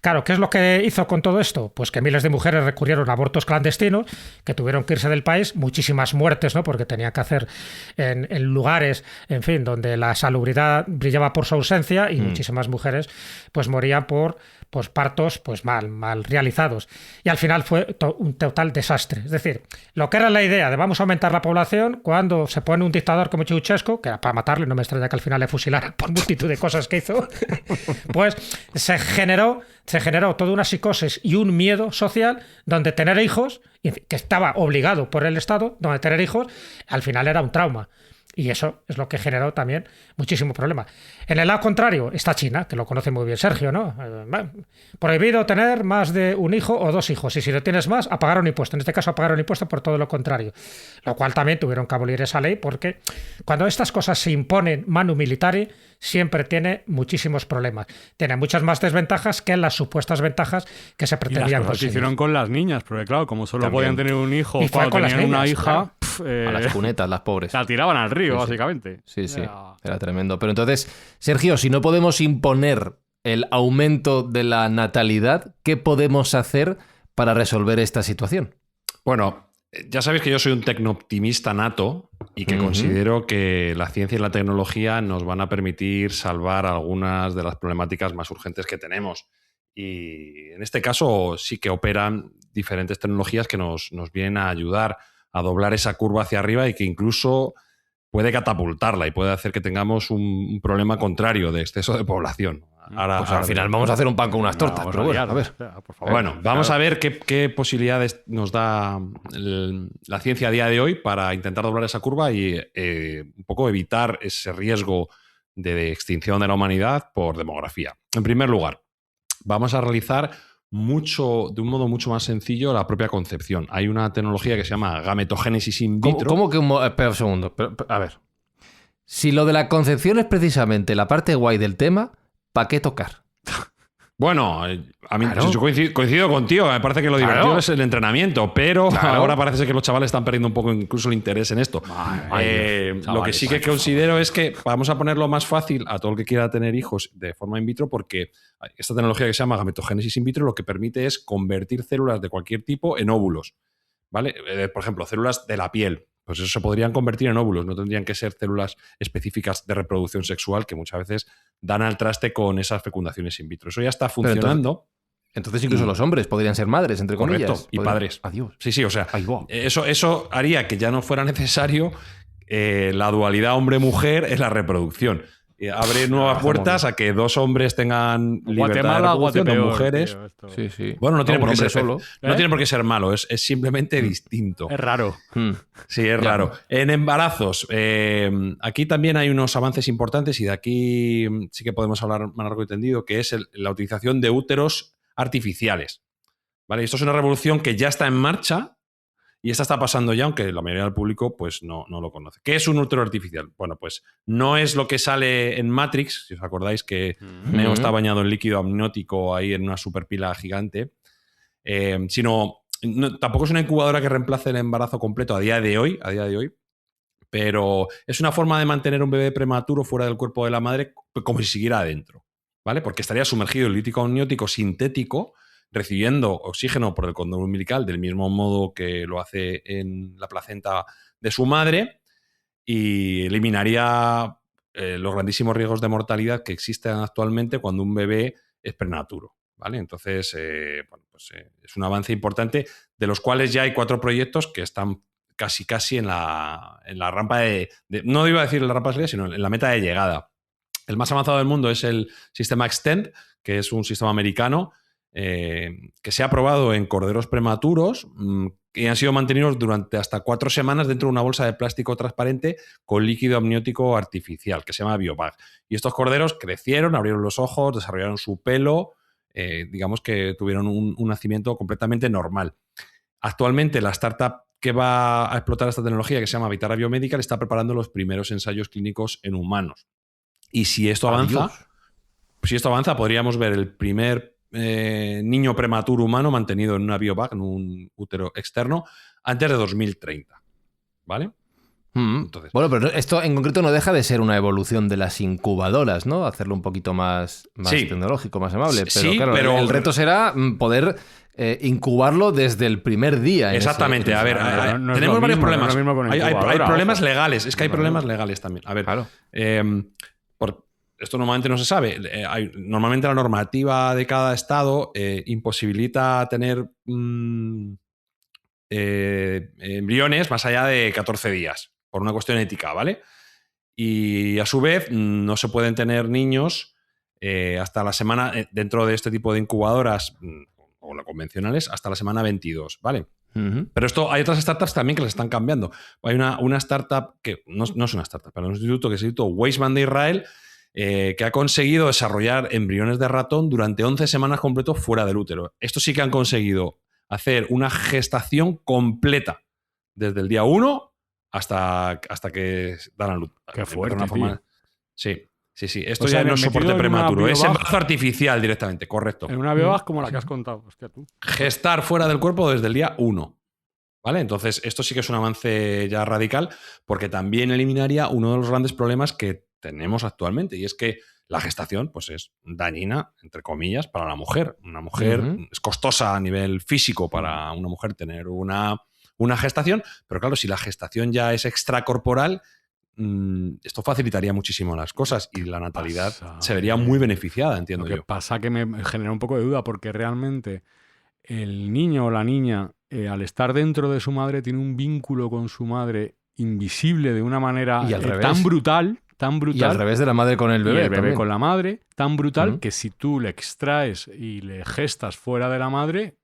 Claro, ¿qué es lo que hizo con todo esto? Pues que miles de mujeres recurrieron a abortos clandestinos, que tuvieron que irse del país, muchísimas muertes, ¿no? Porque tenían que hacer en lugares, en fin, donde la salubridad brillaba por su ausencia y muchísimas mujeres pues morían por partos pues mal realizados. Y al final fue un total desastre. Es decir, lo que era la idea de vamos a aumentar la población, cuando se pone un dictador como Ceausescu, que era para matarle, no me extraña que al final le fusilaran por multitud de cosas que hizo, pues se generó toda una psicosis y un miedo social donde tener hijos, que estaba obligado por el Estado, donde tener hijos, al final era un trauma. Y eso es lo que generó también muchísimo problema. En el lado contrario está China, que lo conoce muy bien Sergio, ¿no? Prohibido tener más de un hijo o 2 hijos. Y si lo tienes más, a pagar un impuesto. En este caso, a pagar un impuesto por todo lo contrario. Lo cual también tuvieron que abolir esa ley porque cuando estas cosas se imponen manu militari, siempre tiene muchísimos problemas. Tiene muchas más desventajas que las supuestas ventajas que se pretendían conseguir. conseguir. Hicieron con las niñas, porque claro, como solo También. podían tener un hijo Y fue cuando con las tenían una niñas, hija, claro. A las cunetas, las pobres. la tiraban al río, Sí, sí. básicamente. Sí, sí, Era- era tremendo. Pero entonces, Sergio, si no podemos imponer el aumento de la natalidad, ¿qué podemos hacer para resolver esta situación? Bueno, ya sabéis que yo soy un tecnooptimista nato y que considero que la ciencia y la tecnología nos van a permitir salvar algunas de las problemáticas más urgentes que tenemos. Y en este caso sí que operan diferentes tecnologías que nos vienen a ayudar. a doblar esa curva hacia arriba y que incluso puede catapultarla y puede hacer que tengamos un problema contrario de exceso de población. Pues al final vamos a hacer un pan con unas tortas. Vamos Pero bueno, liar, a ver. o sea, por favor. Bueno, vamos a ver qué posibilidades nos da la ciencia a día de hoy para intentar doblar esa curva y un poco evitar ese riesgo de extinción de la humanidad por demografía. En primer lugar, vamos a realizar de un modo mucho más sencillo la propia concepción. Hay una tecnología que se llama gametogénesis in vitro. ¿Cómo que espera un segundo. A ver. Si lo de la concepción es precisamente la parte guay del tema, ¿para qué tocar? Bueno, a mí Claro. yo coincido contigo, me parece que lo divertido Claro. es el entrenamiento, pero Claro. ahora parece ser que los chavales están perdiendo un poco incluso el interés en esto. Lo que sí que considero es que vamos a ponerlo más fácil a todo el que quiera tener hijos de forma in vitro, porque esta tecnología que se llama gametogénesis in vitro lo que permite es convertir células de cualquier tipo en óvulos, ¿vale? Por ejemplo, células de la piel. Pues eso se podrían convertir en óvulos, no tendrían que ser células específicas de reproducción sexual que muchas veces dan al traste con esas fecundaciones in vitro. Eso ya está funcionando. Entonces incluso los hombres podrían ser madres, entre Correcto, comillas. y padres. Adiós. Sí, o sea, Ahí va. eso haría que ya no fuera necesario la dualidad hombre-mujer en la reproducción. Abre nuevas puertas a que dos hombres tengan libertad de Guatemala, reproducción, dos Guatepeor, mujeres. tío, esto. Sí, sí. Bueno, no tiene un por qué hombre ser solo. no tiene por qué ser malo, es simplemente distinto. Es raro. Sí, es raro. En embarazos, aquí también hay unos avances importantes y de aquí sí que podemos hablar más largo y tendido, que es la utilización de úteros artificiales. ¿Vale? Esto es una revolución que ya está en marcha y esta está pasando ya, aunque la mayoría del público pues, no lo conoce. ¿Qué es un útero artificial? Bueno, pues no es lo que sale en Matrix, si os acordáis que Neo está bañado en líquido amniótico ahí en una superpila gigante, sino... tampoco es una incubadora que reemplace el embarazo completo a día de hoy, pero es una forma de mantener un bebé prematuro fuera del cuerpo de la madre como si siguiera adentro, ¿vale? Porque estaría sumergido en líquido amniótico sintético, recibiendo oxígeno por el cordón umbilical del mismo modo que lo hace en la placenta de su madre y eliminaría los grandísimos riesgos de mortalidad que existen actualmente cuando un bebé es prematuro. ¿Vale? Entonces, es un avance importante, de los cuales ya hay 4 proyectos que están casi en la rampa no iba a decir en la rampa de salida, sino en la meta de llegada. El más avanzado del mundo es el sistema Extend, que es un sistema americano que se ha probado en corderos prematuros y han sido mantenidos durante hasta 4 semanas dentro de una bolsa de plástico transparente con líquido amniótico artificial, que se llama BioBag. Y estos corderos crecieron, abrieron los ojos, desarrollaron su pelo, digamos que tuvieron un nacimiento completamente normal. Actualmente la startup que va a explotar esta tecnología, que se llama Vitara Biomedical, está preparando los primeros ensayos clínicos en humanos. Y si esto avanza, podríamos ver el primer niño prematuro humano mantenido en una biobag, en un útero externo, antes de 2030. ¿Vale? Entonces, bueno, pero esto en concreto no deja de ser una evolución de las incubadoras, ¿no? Hacerlo un poquito más sí, tecnológico, más amable. Pero sí, claro, el reto será poder incubarlo desde el primer día. Exactamente. A ver, no es tenemos lo varios mismo, problemas. no es lo mismo con Hay incubadora, problemas ojo. legales. Es que hay problemas legales también. A ver, Claro. esto normalmente no se sabe. Normalmente la normativa de cada estado imposibilita tener embriones más allá de 14 días, por una cuestión ética, ¿vale? Y a su vez no se pueden tener niños hasta la semana, dentro de este tipo de incubadoras o las convencionales, hasta la semana 22, ¿vale? Pero esto hay otras startups también que las están cambiando. Hay una startup que no es una startup, pero un instituto que es el Instituto Weizmann de Israel, que ha conseguido desarrollar embriones de ratón durante 11 semanas completos fuera del útero. Esto sí que han conseguido hacer una gestación completa desde el día 1 hasta que dan a luz. Qué fuerte, tío. Sí. Esto O sea, ya no es metido soporte en una prematuro, es biobag. embarazo artificial directamente, correcto. En una biobag como la que has contado. Hostia, tú. Gestar fuera del cuerpo desde el día 1. ¿Vale? Entonces, esto sí que es un avance ya radical, porque también eliminaría uno de los grandes problemas que tenemos actualmente, y es que la gestación pues, es dañina, entre comillas, para la mujer. Una mujer es costosa a nivel físico para una mujer tener una gestación, pero claro, si la gestación ya es extracorporal, esto facilitaría muchísimo las cosas y la natalidad se vería muy beneficiada, entiendo Lo que yo. pasa que me genera un poco de duda, porque realmente el niño o la niña al estar dentro de su madre, tiene un vínculo con su madre invisible de una manera Y al revés. tan brutal, Y al revés de la madre con el y bebé. el bebé también. con la madre, tan brutal Ujú. que si tú le extraes y le gestas fuera de la madre,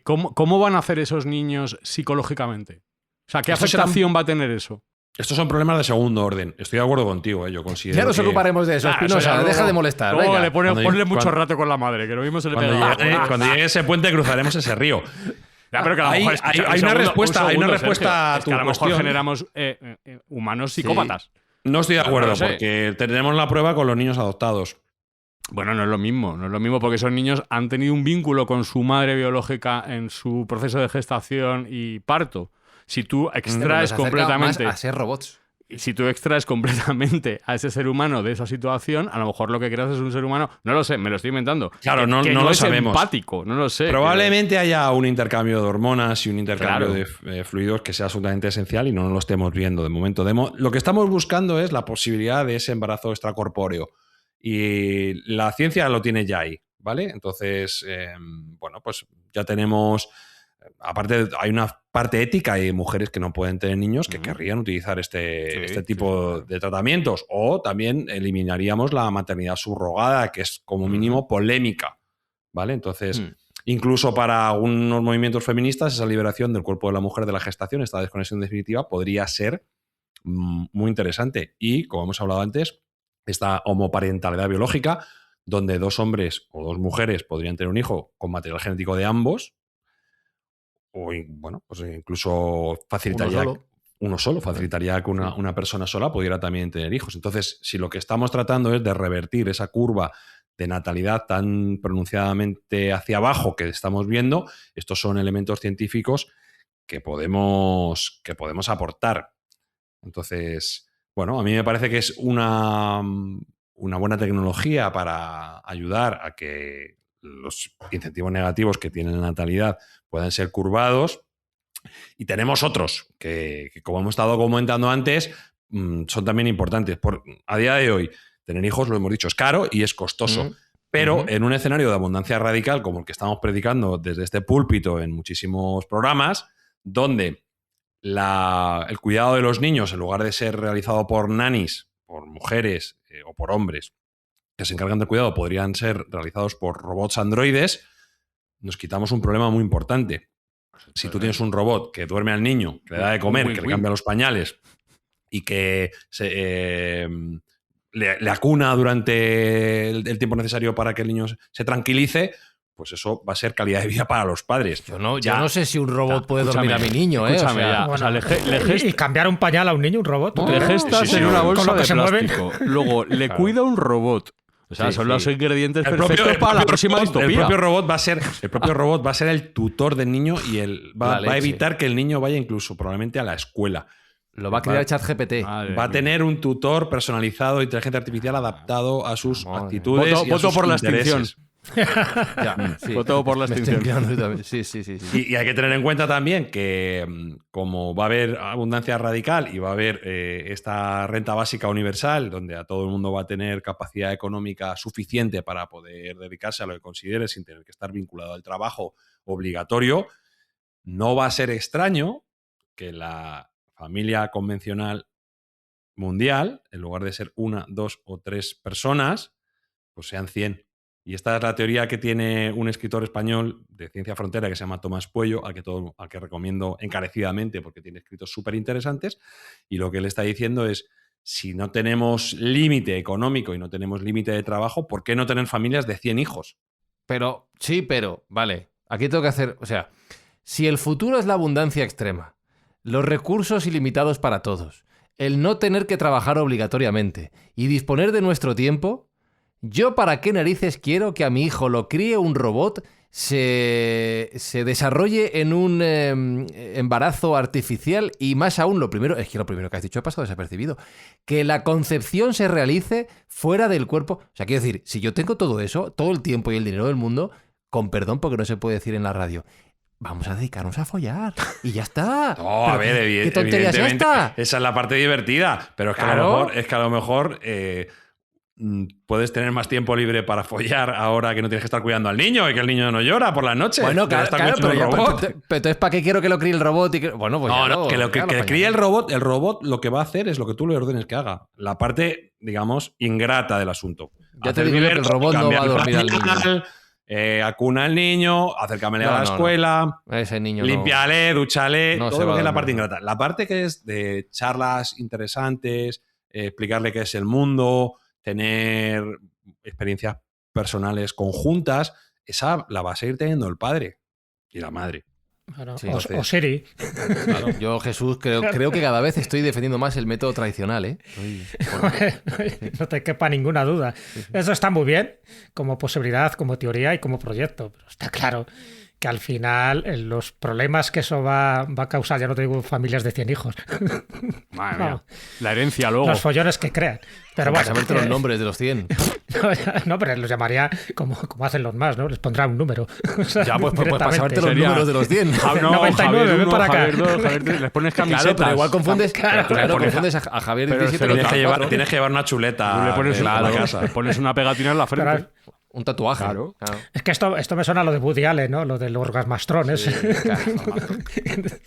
¿cómo van a hacer esos niños psicológicamente? O sea, ¿qué Estos serán- afectación va a tener eso? Estos son problemas de segundo orden. Estoy de acuerdo contigo, yo considero Ya nos que ocuparemos de eso, Ah, eso Espinosa. ya Deja luego- de molestar. Luego venga. le Cuando- ponle mucho cuando- rato con la madre, que lo mismo se le cuando pega. cuando llegue ese puente cruzaremos ese río. Ya, pero que a lo Hay- mejor, hay- escucha, hay un una segundo, respuesta- un hay una segundo, respuesta Sergio. a Es tu que a lo mejor cuestión. generamos humanos psicópatas. No estoy de acuerdo, no sé. porque tenemos la prueba con los niños adoptados. Bueno, no es lo mismo porque esos niños han tenido un vínculo con su madre biológica en su proceso de gestación y parto. Si tú Nos extraes acerca completamente, más a ser robots. si tú extraes completamente a ese ser humano de esa situación, a lo mejor lo que creas es un ser humano, no lo sé, me lo estoy inventando. Claro, que no no lo es sabemos. empático, no lo sé. Probablemente haya un intercambio de hormonas y un intercambio Claro. de fluidos que sea absolutamente esencial y no lo estemos viendo de momento. Lo que estamos buscando es la posibilidad de ese embarazo extracorpóreo. Y la ciencia lo tiene ya ahí, ¿vale? Entonces, bueno, pues ya tenemos... Aparte, hay una parte ética y mujeres que no pueden tener niños que querrían utilizar este tipo de tratamientos. O también eliminaríamos la maternidad subrogada, que es como mínimo polémica, ¿vale? Entonces, incluso para algunos movimientos feministas, esa liberación del cuerpo de la mujer de la gestación, esta desconexión definitiva, podría ser muy interesante. Y, como hemos hablado antes, esta homoparentalidad biológica, donde 2 hombres o 2 mujeres podrían tener un hijo con material genético de ambos, o bueno, pues incluso facilitaría uno solo, facilitaría que una persona sola pudiera también tener hijos. Entonces, si lo que estamos tratando es de revertir esa curva de natalidad tan pronunciadamente hacia abajo que estamos viendo, estos son elementos científicos que podemos aportar. Entonces, bueno, a mí me parece que es una buena tecnología para ayudar a que los incentivos negativos que tiene la natalidad puedan ser curvados. Y tenemos otros que como hemos estado comentando antes, son también importantes. A día de hoy, tener hijos, lo hemos dicho, es caro y es costoso. Pero en un escenario de abundancia radical, como el que estamos predicando desde este púlpito en muchísimos programas, donde el cuidado de los niños, en lugar de ser realizado por nanis, por mujeres o por hombres que se encargan del cuidado, podrían ser realizados por robots androides, nos quitamos un problema muy importante. Si tú tienes un robot que duerme al niño, que le da de comer, que le cambia los pañales y que le acuna durante el tiempo necesario para que el niño se tranquilice, pues eso va a ser calidad de vida para los padres. Yo no sé si un robot puede dormir a mi niño, ¿eh? Escúchame, O sea, ya. Y cambiar un pañal a un niño, un robot. Le gestas en una bolsa con lo que de se mueve. plástico. Luego le cuida un robot. O sea, Sí, son sí. los ingredientes El perfectos propio para la próxima robot, distopía. el propio robot va a ser el tutor del niño y va La a leche. evitar que el niño vaya incluso probablemente a la escuela. lo va a crear ChatGPT. Madre Va a mía. tener un tutor personalizado de inteligencia artificial adaptado a sus Madre. actitudes y a Voto sus por la intereses. extinción. Ya, sí. Voto por la Me estoy extinción. enviando yo también. Sí. Y hay que tener en cuenta también que como va a haber abundancia radical y va a haber esta renta básica universal, donde a todo el mundo va a tener capacidad económica suficiente para poder dedicarse a lo que considere sin tener que estar vinculado al trabajo obligatorio, no va a ser extraño que la familia convencional mundial, en lugar de ser 1, 2 o 3 personas, pues sean 100. Y esta es la teoría que tiene un escritor español de Ciencia Frontera que se llama Tomás Puello, al que recomiendo encarecidamente porque tiene escritos súper interesantes. Y lo que él está diciendo es, si no tenemos límite económico y no tenemos límite de trabajo, ¿por qué no tener familias de 100 hijos? Pero, vale. Aquí tengo que hacer, o sea, si el futuro es la abundancia extrema, los recursos ilimitados para todos, el no tener que trabajar obligatoriamente y disponer de nuestro tiempo, ¿yo para qué narices quiero que a mi hijo lo críe un robot, se desarrolle en un embarazo artificial y más aún lo primero que has dicho ha pasado desapercibido, que la concepción se realice fuera del cuerpo? O sea, quiero decir, si yo tengo todo eso, todo el tiempo y el dinero del mundo, con perdón porque no se puede decir en la radio, vamos a dedicarnos a follar y ya está. No, a ver, ¿qué tontería es evidentemente, esta? esa es la parte divertida, pero es que Claro. a lo mejor puedes tener más tiempo libre para follar ahora que no tienes que estar cuidando al niño y que el niño no llora por la noche. Bueno, Te lo claro, está cuidando el robot. pero entonces, ¿para qué quiero que lo críe el robot? Bueno, pues No, ya que críe el robot lo que va a hacer es lo que tú le ordenes que haga. La parte, digamos, ingrata del asunto. Ya te digo yo que el robot no va a dormir al niño. Acuna al niño, acércamele a la escuela, ese niño límpiale, dúchale, no todo se lo va que es a la parte dormir. ingrata. La parte que es de charlas interesantes, explicarle qué es el mundo, tener experiencias personales conjuntas, esa la va a seguir teniendo el padre y la madre. Bueno, Sí, o Siri. Claro, yo, Jesús, creo que cada vez estoy defendiendo más el método tradicional, ¿eh? No te quepa ninguna duda. Eso está muy bien como posibilidad, como teoría y como proyecto, pero está claro que al final los problemas que eso va a causar, ya no te digo familias de 100 hijos, Madre mía. No. La herencia luego. los follones que crean. Pero Para bueno, saberte los nombres de los 100. no, pero los llamaría como hacen los más, ¿no? Les pondrá un número. O sea, Ya, pues para directamente. saberte los Sería- números de los 100. No, 99, Javier ven uno, para acá. Javier dos, Javier tres, les pones camisetas. Claro, pero igual confundes, Claro, confundes a Javier pero 17 se lo con Tienes que, llevar, 4. tienes que llevar una chuleta Le pones, por la claro, casa. le pones una pegatina en la frente. Pero- Un tatuaje. Claro. Es que esto me suena a lo de Woody Allen, ¿no? Lo del orgasmastrón. Claro.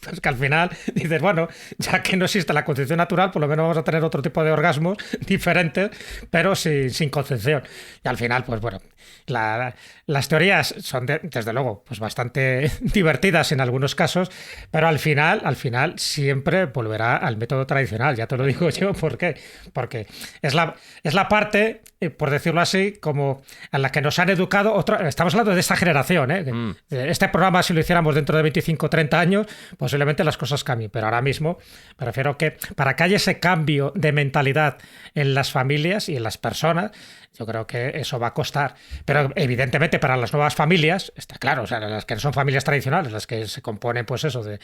Pues que al final dices, bueno, ya que no existe la concepción natural, por lo menos vamos a tener otro tipo de orgasmos diferentes, pero sin concepción. Y al final, pues bueno, las teorías son desde luego pues bastante divertidas en algunos casos, pero al final siempre volverá al método tradicional. Ya te lo digo yo, ¿por qué? Porque es la parte, por decirlo así, como en la que nos han educado. Estamos hablando de esta generación, ¿eh? Este programa, si lo hiciéramos dentro de 25 o 30 años, posiblemente las cosas cambien, pero ahora mismo me refiero que para que haya ese cambio de mentalidad en las familias y en las personas, yo creo que eso va a costar. Pero evidentemente para las nuevas familias, está claro, o sea, las que no son familias tradicionales, las que se componen pues eso de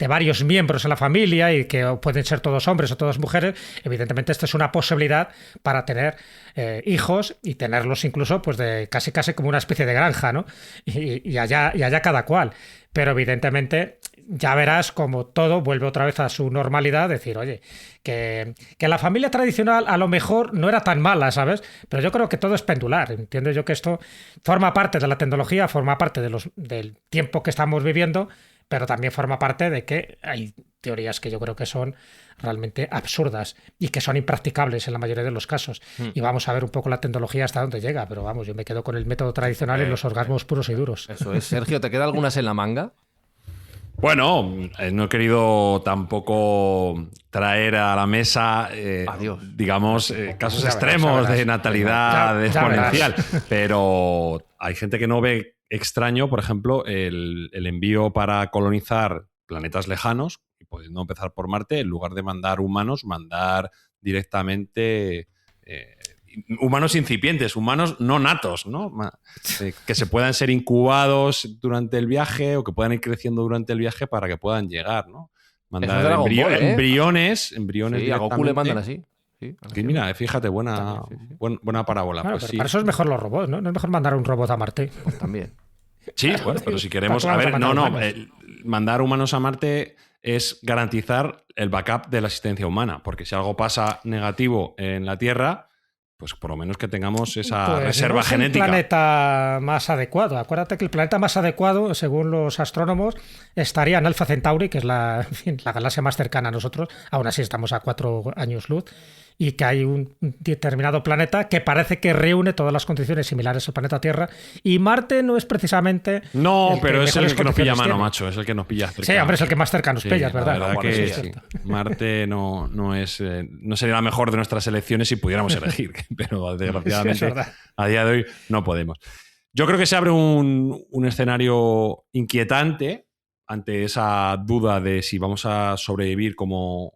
varios miembros en la familia y que pueden ser todos hombres o todas mujeres, evidentemente esta es una posibilidad para tener hijos y tenerlos incluso pues de casi como una especie de granja, ¿no? Y allá cada cual. Pero evidentemente ya verás como todo vuelve otra vez a su normalidad, decir, oye, que la familia tradicional a lo mejor no era tan mala, ¿sabes? Pero yo creo que todo es pendular. Entiendo yo que esto forma parte de la tecnología, forma parte del tiempo que estamos viviendo, pero también forma parte de que hay teorías que yo creo que son realmente absurdas y que son impracticables en la mayoría de los casos. Y vamos a ver un poco la tecnología hasta dónde llega, pero vamos, yo me quedo con el método tradicional y los orgasmos puros y duros. Eso es. Sergio, ¿te queda algunas en la manga? Bueno, no he querido tampoco traer a la mesa, digamos, casos Ya verás, extremos ya verás. de natalidad Ya exponencial, pero hay gente que no ve extraño, por ejemplo, el envío para colonizar planetas lejanos, y pudiendo empezar por Marte, en lugar de mandar humanos, mandar directamente humanos incipientes, humanos no natos, ¿no? Que se puedan ser incubados durante el viaje o que puedan ir creciendo durante el viaje para que puedan llegar, ¿no? Mandar Dragon Ball, ¿eh? embriones Sí, a Goku le mandan así. Sí, que mira, fíjate, buena parábola. Claro, Pues pero sí. para eso es mejor los robots, ¿no? No es mejor mandar un robot a Marte. Pues también. Sí, bueno, pero si queremos. ¿Para A qué ver, vamos a no, mandar mandar humanos a Marte es garantizar el backup de la existencia humana, porque si algo pasa negativo en la Tierra, pues por lo menos que tengamos esa Pues reserva no es genética. el planeta más adecuado. Acuérdate que el planeta más adecuado, según los astrónomos, estaría en Alpha Centauri, que es la galaxia más cercana a nosotros. Aún así estamos a 4 años luz. Y que hay un determinado planeta que parece que reúne todas las condiciones similares al planeta Tierra. Y Marte no es precisamente. No, pero es el mejores que nos pilla a condiciones mano, tiene. macho. Es el que nos pilla cerca. Sí, hombre, es el que más cerca nos pilla, es la verdad. verdad Bueno, que sí, es sí. cierto. Marte no es, no sería la mejor de nuestras elecciones si pudiéramos elegir, pero desgraciadamente verdad. a día de hoy no podemos. Yo creo que se abre un escenario inquietante ante esa duda de si vamos a sobrevivir como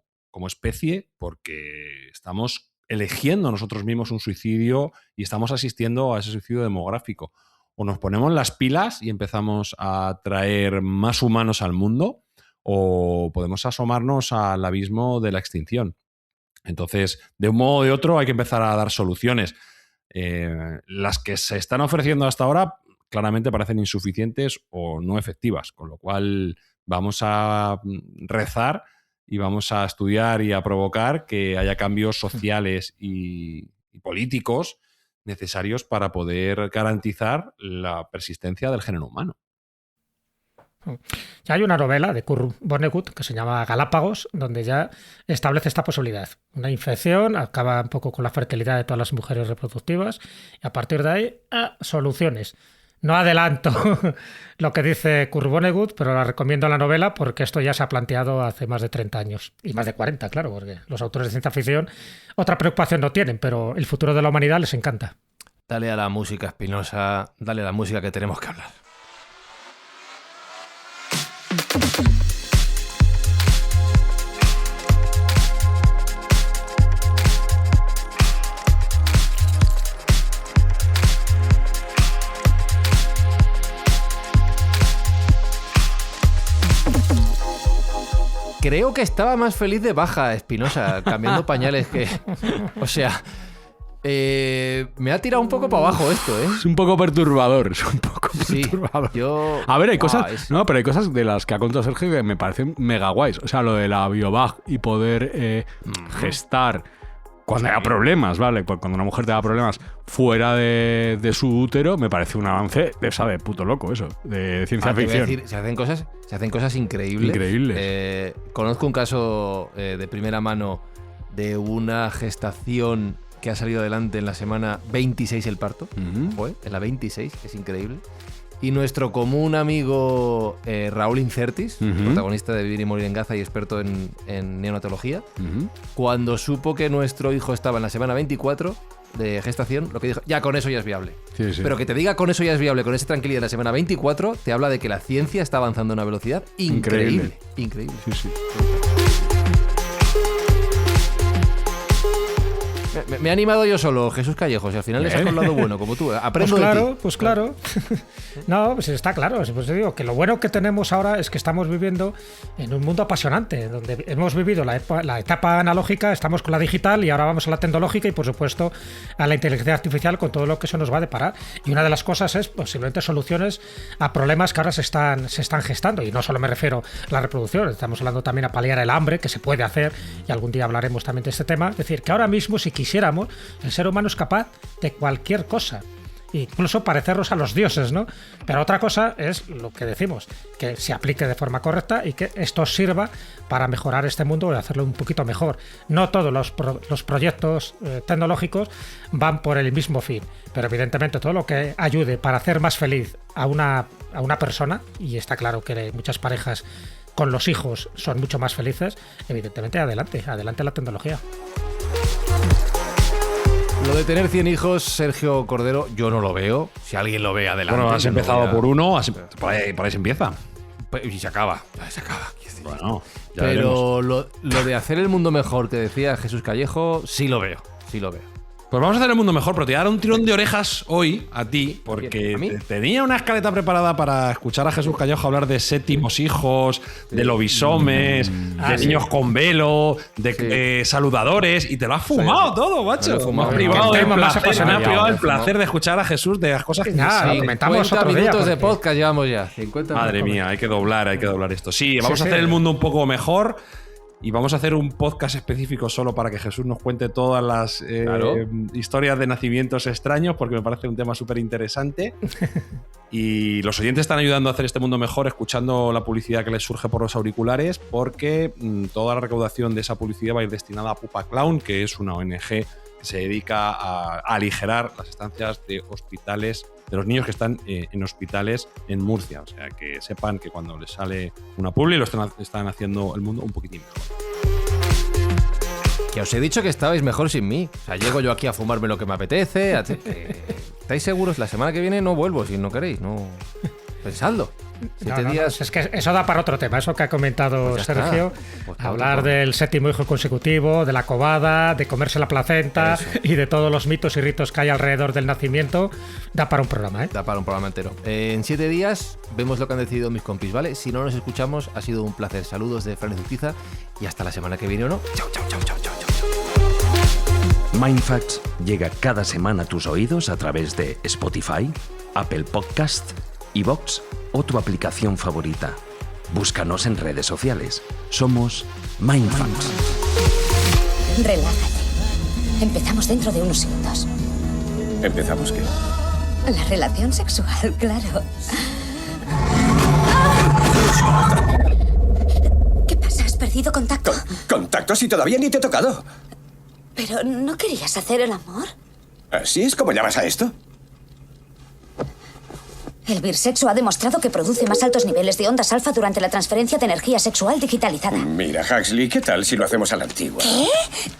especie, porque estamos eligiendo nosotros mismos un suicidio y estamos asistiendo a ese suicidio demográfico. O nos ponemos las pilas y empezamos a traer más humanos al mundo, o podemos asomarnos al abismo de la extinción. Entonces, de un modo o de otro hay que empezar a dar soluciones. Las que se están ofreciendo hasta ahora claramente parecen insuficientes o no efectivas, con lo cual vamos a rezar y vamos a estudiar y a provocar que haya cambios sociales y y políticos necesarios para poder garantizar la persistencia del género humano. Ya hay una novela de Kurt Vonnegut que se llama Galápagos, donde ya establece esta posibilidad. Una infección acaba un poco con la fertilidad de todas las mujeres reproductivas y a partir de ahí, soluciones. No adelanto lo que dice Kurt Vonnegut, pero la recomiendo la novela porque esto ya se ha planteado hace más de 30 años. Y más de 40, claro, porque los autores de ciencia ficción otra preocupación no tienen, pero el futuro de la humanidad les encanta. Dale a la música, Espinosa, dale a la música que tenemos que hablar. Creo que estaba más feliz de baja, Espinosa, cambiando pañales que... O sea, me ha tirado un poco para abajo esto, ¿eh? Es un poco perturbador, Sí, yo... A ver, hay cosas... No, pero hay cosas de las que ha contado Sergio que me parecen mega guays. O sea, lo de la biobag y poder gestar cuando haya problemas, ¿vale? Pues cuando una mujer te da problemas fuera de su útero, me parece un avance de puto loco eso, de ciencia ficción. Decir, se hacen cosas increíbles. Increíbles. Conozco un caso de primera mano de una gestación que ha salido adelante en la semana 26 el parto. Fue en la 26, es increíble. Y nuestro común amigo Raúl Incertis, protagonista de Vivir y Morir en Gaza y experto en neonatología, cuando supo que nuestro hijo estaba en la semana 24 de gestación, lo que dijo, ya con eso ya es viable. Sí. Pero que te diga con eso ya es viable, con esa tranquilidad en la semana 24, te habla de que la ciencia está avanzando a una velocidad increíble. Increíble. Sí. Me he animado yo solo, Jesús Callejos, y al final le saco el lado bueno, como tú. Aprendo de ti. Pues claro. No, pues está claro. Pues te digo que lo bueno que tenemos ahora es que estamos viviendo en un mundo apasionante, donde hemos vivido la etapa analógica, estamos con la digital y ahora vamos a la tecnológica y, por supuesto, a la inteligencia artificial con todo lo que eso nos va a deparar. Y una de las cosas es posiblemente soluciones a problemas que ahora se están gestando. Y no solo me refiero a la reproducción, estamos hablando también a paliar el hambre, que se puede hacer, y algún día hablaremos también de este tema. Es decir, que ahora mismo, si quisiéramos, el ser humano es capaz de cualquier cosa, incluso parecernos a los dioses, ¿no? Pero otra cosa es lo que decimos, que se aplique de forma correcta y que esto sirva para mejorar este mundo y hacerlo un poquito mejor. No todos los proyectos tecnológicos van por el mismo fin, pero evidentemente todo lo que ayude para hacer más feliz a una persona, y está claro que muchas parejas con los hijos son mucho más felices, evidentemente adelante la tecnología. Lo de tener 100 hijos, Sergio Cordero, yo no lo veo. Si alguien lo ve, adelante. Bueno, has empezado por uno, por ahí se empieza. Y se acaba. Bueno, ya pero lo de hacer el mundo mejor que decía Jesús Callejo, sí lo veo. Pues vamos a hacer el mundo mejor, pero te voy a dar un tirón de orejas hoy a ti, porque ¿A mí? tenía una escaleta preparada para escuchar a Jesús Callejo hablar de séptimos hijos, de lobisomes, de niños con velo, de saludadores, y te lo has fumado todo, macho. Me lo he fumado. Me ha privado el Ya, placer de escuchar a Jesús de las cosas que Nada, sí. comentamos 50 otro día, minutos de porque- podcast llevamos ya. 50 Madre minutos. mía, hay que doblar esto. Sí, vamos Sí, a hacer sí. el mundo un poco mejor. Y vamos a hacer un podcast específico solo para que Jesús nos cuente todas las Claro. historias de nacimientos extraños, porque me parece un tema súper interesante. Y los oyentes están ayudando a hacer este mundo mejor escuchando la publicidad que les surge por los auriculares, porque toda la recaudación de esa publicidad va a ir destinada a Pupa Clown, que es una ONG que se dedica a aligerar las estancias de hospitales, de los niños que están en hospitales en Murcia. O sea, que sepan que cuando les sale una publi lo están haciendo el mundo un poquitín mejor. Que os he dicho que estabais mejor sin mí. O sea, llego yo aquí a fumarme lo que me apetece. ¿Estáis seguros? La semana que viene no vuelvo, si no queréis. No. Pensadlo. 7 días. Es que eso da para otro tema, eso que ha comentado Pues ya Sergio. está. Pues para Hablar otro. del séptimo hijo consecutivo, de la cobada, de comerse la placenta Eso. y de todos los mitos y ritos que hay alrededor del nacimiento. Da para un programa, ¿eh? Da para un programa entero. En 7 días vemos lo que han decidido mis compis, ¿vale? Si no nos escuchamos, ha sido un placer. Saludos de Fran Zutiza y hasta la semana que viene o no. Chao, chao, chao, chao, chao. Mindfacts llega cada semana a tus oídos a través de Spotify, Apple Podcast, iVoox o tu aplicación favorita. Búscanos en redes sociales. Somos Mindfacts. Relájate. Empezamos dentro de unos segundos. ¿Empezamos qué? La relación sexual, claro. ¿Qué pasa? ¿Has perdido contacto? ¿Contacto si todavía ni te he tocado? ¿Pero no querías hacer el amor? ¿Así es como llamas a esto? El birsexo ha demostrado que produce más altos niveles de ondas alfa durante la transferencia de energía sexual digitalizada. Mira, Huxley, ¿qué tal si lo hacemos a la antigua? ¿Qué?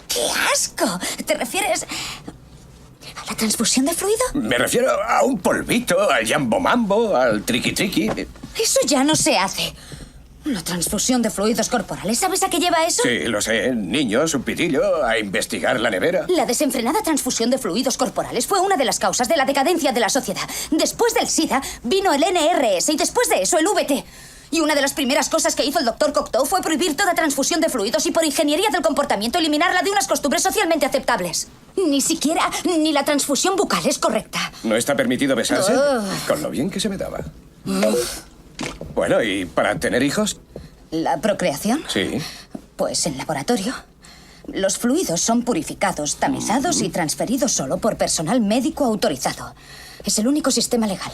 ¡Qué asco! ¿Te refieres a la transfusión de fluido? Me refiero a un polvito, al jambo mambo, al triqui triqui. Eso ya no se hace. La transfusión de fluidos corporales, ¿sabes a qué lleva eso? Sí, lo sé. Niños, un pitillo, a investigar la nevera. La desenfrenada transfusión de fluidos corporales fue una de las causas de la decadencia de la sociedad. Después del SIDA vino el NRS y después de eso el VT. Y una de las primeras cosas que hizo el Dr. Cocteau fue prohibir toda transfusión de fluidos y por ingeniería del comportamiento eliminarla de unas costumbres socialmente aceptables. Ni siquiera ni la transfusión bucal es correcta. ¿No está permitido besarse? Con lo bien que se me daba. Bueno, ¿y para tener hijos? ¿La procreación? Sí. Pues en laboratorio. Los fluidos son purificados, tamizados y transferidos solo por personal médico autorizado. Es el único sistema legal.